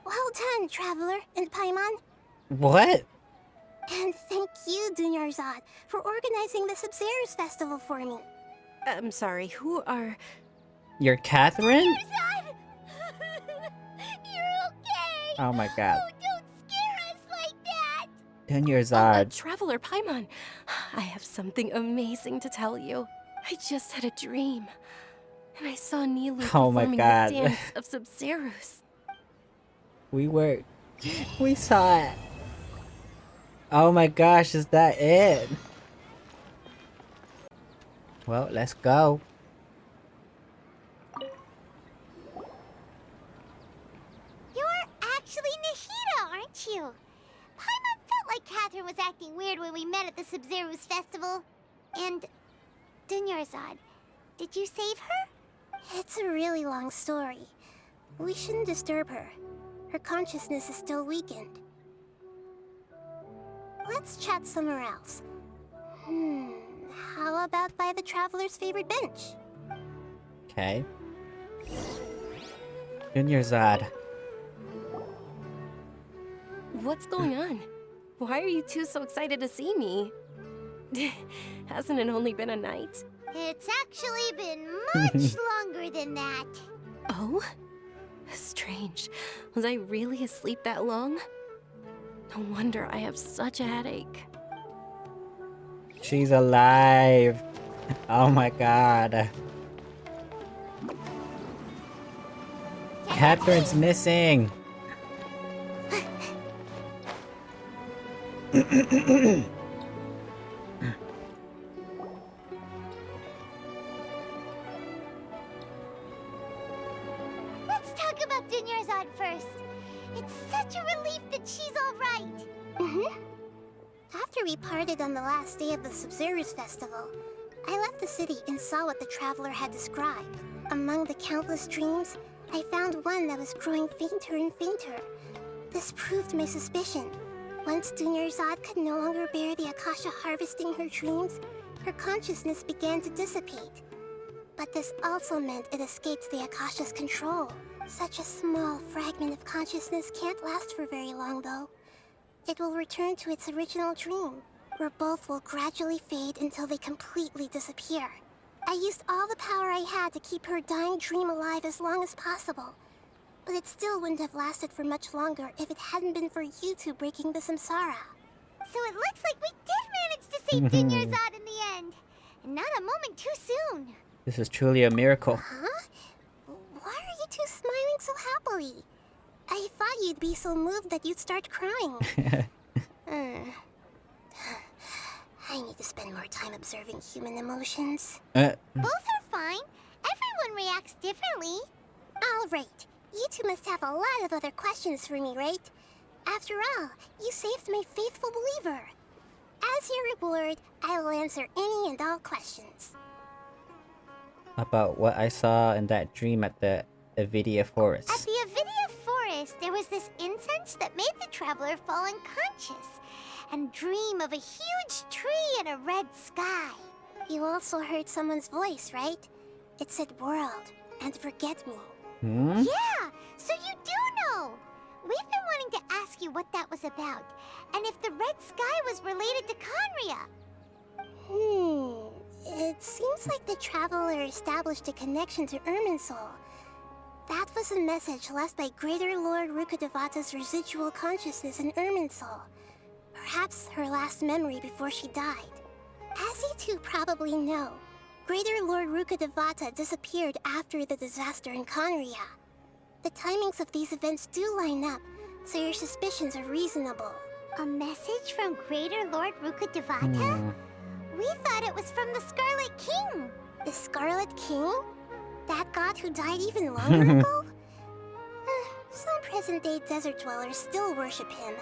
Well done, Traveler and Paimon. What? And thank you, Dunyarzad, for organizing the Sabzeruz Festival for me. I'm sorry, who are... You're Catherine? Dunyarzad! You're okay! Oh my god. Oh, don't scare us like that! Dunyazad. Traveler Paimon, I have something amazing to tell you. I just had a dream, and I saw Nilu Oh my performing god. the dance of Sabzeruz. We saw it. Oh my gosh, is that it? Well, let's go. You're actually Nahida, aren't you? Paimon felt like Catherine was acting weird when we met at the Sabzeruz Festival. And... Dunyarzad, did you save her? It's a really long story. We shouldn't disturb her. Her consciousness is still weakened. Let's chat somewhere else. How about by the Traveler's favorite bench? Okay. Dunyazad. What's going on? Why are you two so excited to see me? Hasn't it only been a night? It's actually been much longer than that. Oh? Strange. Was I really asleep that long? No wonder I have such a headache. She's alive. Oh my god. Catherine's missing. Let's talk about Dunyarzad first. It's such a relief that she's all right. After we parted on the last day of the Sabzeruz Festival, I left the city and saw what the Traveler had described. Among the countless dreams, I found one that was growing fainter and fainter. This proved my suspicion. Once Dunyarzad could no longer bear the Akasha harvesting her dreams, her consciousness began to dissipate. But this also meant it escaped the Akasha's control. Such a small fragment of consciousness can't last for very long, though. It will return to its original dream, where both will gradually fade until they completely disappear. I used all the power I had to keep her dying dream alive as long as possible. But it still wouldn't have lasted for much longer if it hadn't been for you two breaking the samsara. So it looks like we did manage to save Dunyarzad in the end. And not a moment too soon. This is truly a miracle. Huh? Why are you two smiling so happily? I thought you'd be so moved that you'd start crying. I need to spend more time observing human emotions. Both are fine. Everyone reacts differently. All right. You two must have a lot of other questions for me, right? After all, you saved my faithful believer. As your reward, I will answer any and all questions. About what I saw in that dream at the Avidia Forest. At the Avidia Forest, there was this incense that made the Traveler fall unconscious and dream of a huge tree and a red sky. You also heard someone's voice, right? It said world and forget me. Yeah, so you do know. We've been wanting to ask you what that was about, and if the red sky was related to Conria. It seems like the Traveler established a connection to Irminsul. That was a message left by Greater Lord Rukkhadevata's residual consciousness in Irminsul. Perhaps her last memory before she died. As you two probably know, Greater Lord Rukkhadevata disappeared after the disaster in Conria. The timings of these events do line up, so your suspicions are reasonable. A message from Greater Lord Rukkhadevata? We thought it was from the Scarlet King. The Scarlet King? That god who died even longer ago? Some present-day desert dwellers still worship him.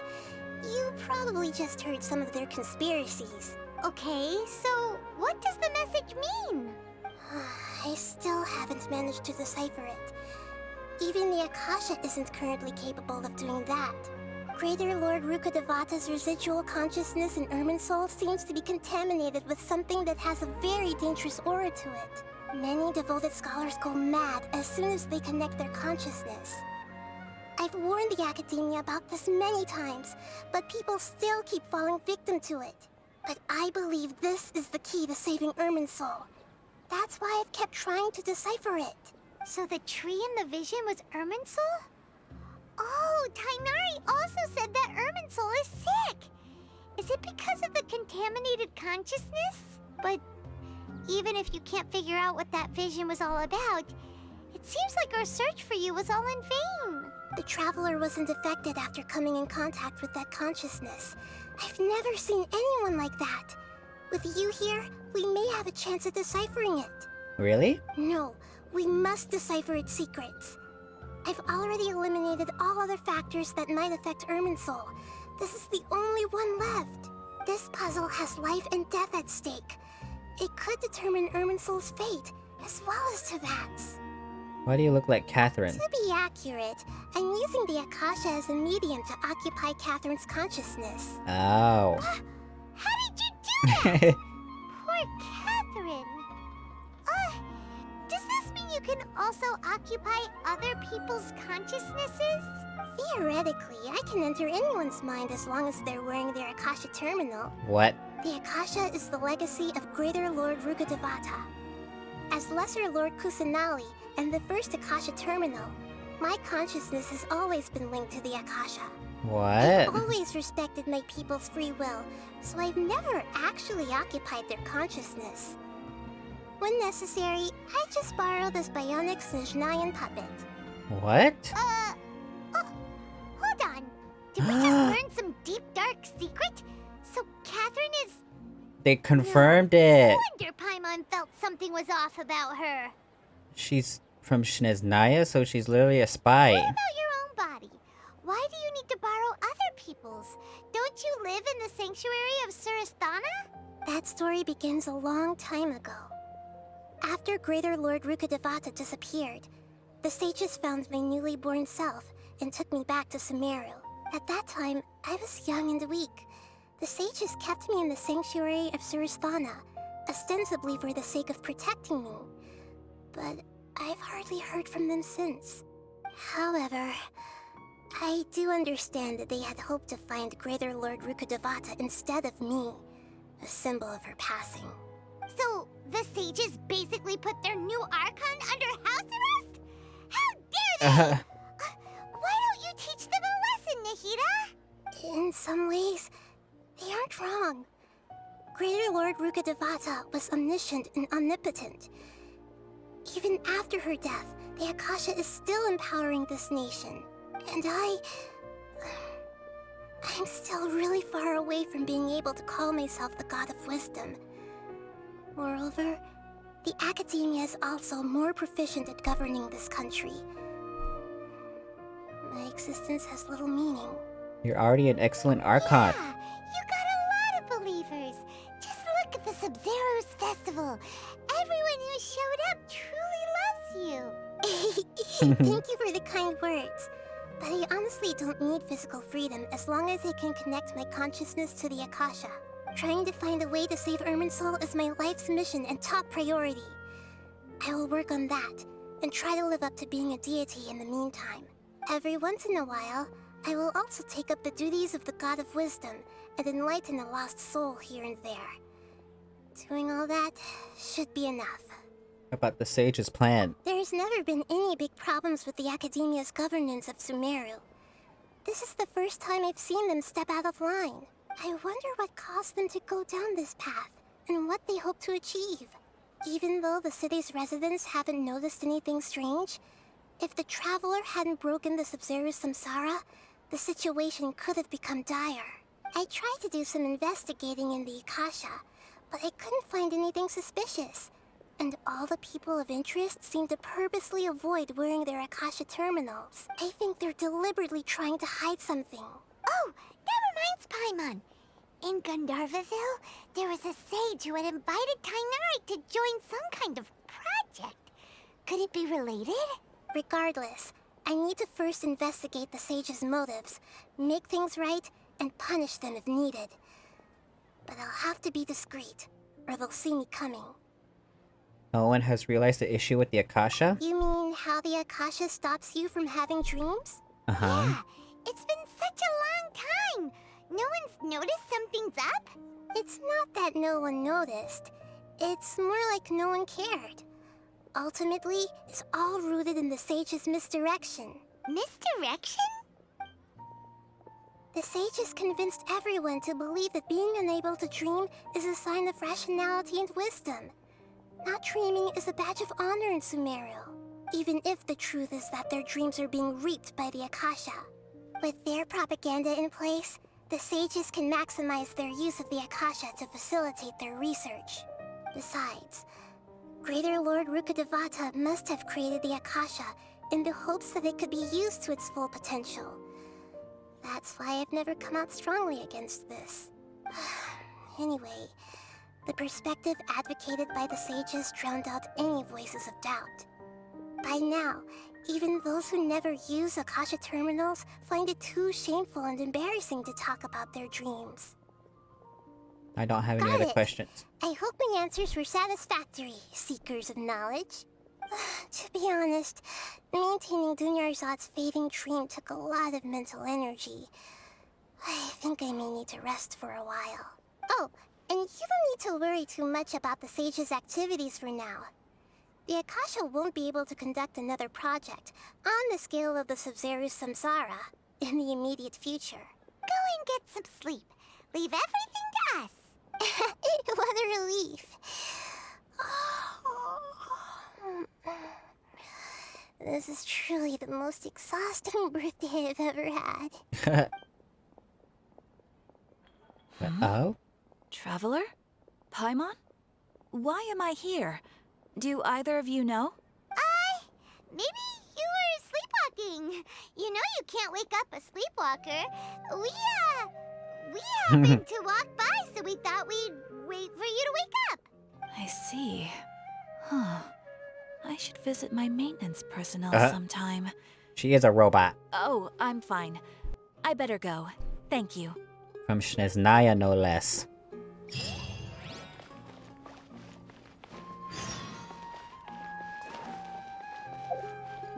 You probably just heard some of their conspiracies. Okay, so what does the message mean? I still haven't managed to decipher it. Even the Akasha isn't currently capable of doing that. Greater Lord Rukkhadevata's residual consciousness in Irminsul seems to be contaminated with something that has a very dangerous aura to it. Many devoted scholars go mad as soon as they connect their consciousness. I've warned the Academia about this many times, but people still keep falling victim to it. But I believe this is the key to saving Irminsul. That's why I've kept trying to decipher it. So the tree in the vision was Irminsul? Oh, Tighnari also said that Irminsul is sick! Is it because of the contaminated consciousness? But even if you can't figure out what that vision was all about, it seems like our search for you was all in vain. The Traveler wasn't affected after coming in contact with that consciousness. I've never seen anyone like that. With you here, we may have a chance at deciphering it. Really? No, we must decipher its secrets. I've already eliminated all other factors that might affect Irminsul. This is the only one left. This puzzle has life and death at stake. It could determine Irminsul's fate, as well as Tevat's. Why do you look like Catherine? To be accurate, I'm using the Akasha as a medium to occupy Catherine's consciousness. Oh. How did you do that? Poor Catherine. Does this mean you can also occupy other people's consciousnesses? Theoretically, I can enter anyone's mind as long as they're wearing their Akasha terminal. What? The Akasha is the legacy of Greater Lord Rukkhadevata. As Lesser Lord Kusanali and the first Akasha terminal, my consciousness has always been linked to the Akasha. What? I've always respected my people's free will, so I've never actually occupied their consciousness. When necessary, I just borrow this bionic Snezhnayan puppet. What? Hold on. Did we just learn some deep, dark secret? So Catherine is... They confirmed it. No wonder Paimon felt something was off about her. She's from Snezhnaya, so she's literally a spy. What about your own body? Why do you need to borrow other people's? Don't you live in the sanctuary of Surasthana? That story begins a long time ago. After Greater Lord Rukkhadevata disappeared, the sages found my newly born self and took me back to Sumeru. At that time, I was young and weak. The sages kept me in the sanctuary of Surasthana, ostensibly for the sake of protecting me. But I've hardly heard from them since. However, I do understand that they had hoped to find Greater Lord Rukkhadevata instead of me, a symbol of her passing. So, the sages basically put their new Archon under house arrest? How dare they! Why don't you teach them a lesson, Nahida? In some ways, they aren't wrong. Greater Lord Rukkhadevata was omniscient and omnipotent. Even after her death, the Akasha is still empowering this nation. And I'm still really far away from being able to call myself the God of Wisdom. Moreover, the Academia is also more proficient at governing this country. My existence has little meaning. You're already an excellent Archon. Yeah, you got a lot of believers. Just look at the Sabzeruz Festival. Everyone who showed up truly loves you. Thank you for the kind words. But I honestly don't need physical freedom as long as I can connect my consciousness to the Akasha. Trying to find a way to save Irminsul is my life's mission and top priority. I will work on that, and try to live up to being a deity in the meantime. Every once in a while, I will also take up the duties of the God of Wisdom and enlighten a lost soul here and there. Doing all that should be enough. About the sage's plan. There's never been any big problems with the Academia's governance of Sumeru. This is the first time I've seen them step out of line. I wonder what caused them to go down this path, and what they hope to achieve. Even though the city's residents haven't noticed anything strange, if the Traveler hadn't broken the Sabzeruz Samsara, the situation could have become dire. I tried to do some investigating in the Akasha, but I couldn't find anything suspicious. And all the people of interest seem to purposely avoid wearing their Akasha terminals. I think they're deliberately trying to hide something. Oh, that reminds Paimon. In Gandharvaville, there was a sage who had invited Tainari to join some kind of project. Could it be related? Regardless, I need to first investigate the sage's motives, make things right, and punish them if needed. But I'll have to be discreet, or they'll see me coming. No one has realized the issue with the Akasha? You mean how the Akasha stops you from having dreams? Uh-huh. Yeah, it's been such a long time. No one's noticed something's up? It's not that no one noticed. It's more like no one cared. Ultimately, it's all rooted in the sage's misdirection. Misdirection? The sage has convinced everyone to believe that being unable to dream is a sign of rationality and wisdom. Not dreaming is a badge of honor in Sumeru, even if the truth is that their dreams are being reaped by the Akasha. With their propaganda in place, the sages can maximize their use of the Akasha to facilitate their research. Besides, Greater Lord Rukkhadevata must have created the Akasha in the hopes that it could be used to its full potential. That's why I've never come out strongly against this. Anyway, the perspective advocated by the sages drowned out any voices of doubt. By now, even those who never use Akasha terminals find it too shameful and embarrassing to talk about their dreams. I don't have any other questions. I hope my answers were satisfactory, seekers of knowledge. To be honest, maintaining Dunyarzad's fading dream took a lot of mental energy. I think I may need to rest for a while. Oh, and you don't need to worry too much about the sage's activities for now. The Akasha won't be able to conduct another project on the scale of the Sabzeruz Samsara in the immediate future. Go and get some sleep. Leave everything to us. What a relief. This is truly the most exhausting birthday I've ever had. Oh? Traveler? Paimon? Why am I here? Do either of you know? Maybe you were sleepwalking. You know you can't wake up a sleepwalker. We happened to walk by, so we thought we'd wait for you to wake up. I see. Huh. I should visit my maintenance personnel sometime. She is a robot. Oh, I'm fine. I better go. Thank you. From Shneznaya, no less.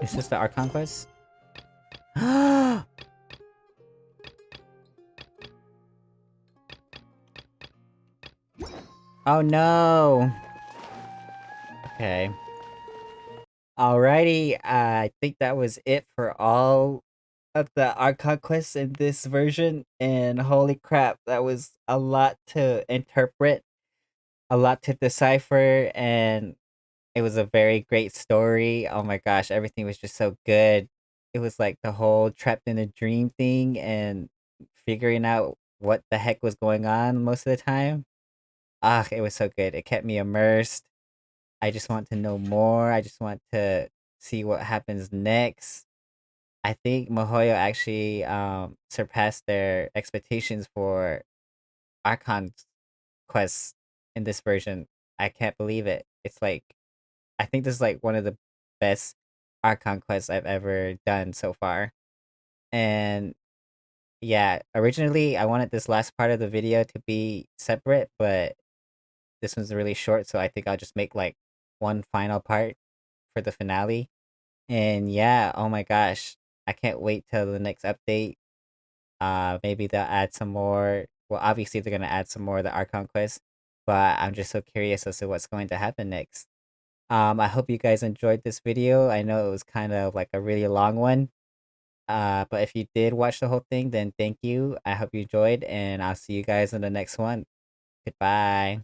Is this the Archon quest? Oh no! Okay. Alrighty, I think that was it for all of the Archon quests in this version, and holy crap, that was a lot to interpret, a lot to decipher, and it was a very great story. Oh my gosh, everything was just so good. It was like the whole trapped in a dream thing and figuring out what the heck was going on most of the time. Ah, it was so good. It kept me immersed. I just want to know more. I just want to see what happens next. I think Mihoyo actually surpassed their expectations for Archon's quests in this version. I can't believe it. It's like I think this is like one of the best Archon quests I've ever done so far. And yeah, originally I wanted this last part of the video to be separate, but this one's really short, so I think I'll just make like one final part for the finale. And yeah, oh my gosh, I can't wait till the next update. Maybe they'll add some more. Well, obviously they're gonna add some more of the Archon quest, but I'm just so curious as to what's going to happen next. I hope you guys enjoyed this video. I know it was kind of like a really long one. But if you did watch the whole thing, then thank you. I hope you enjoyed, and I'll see you guys in the next one. Goodbye.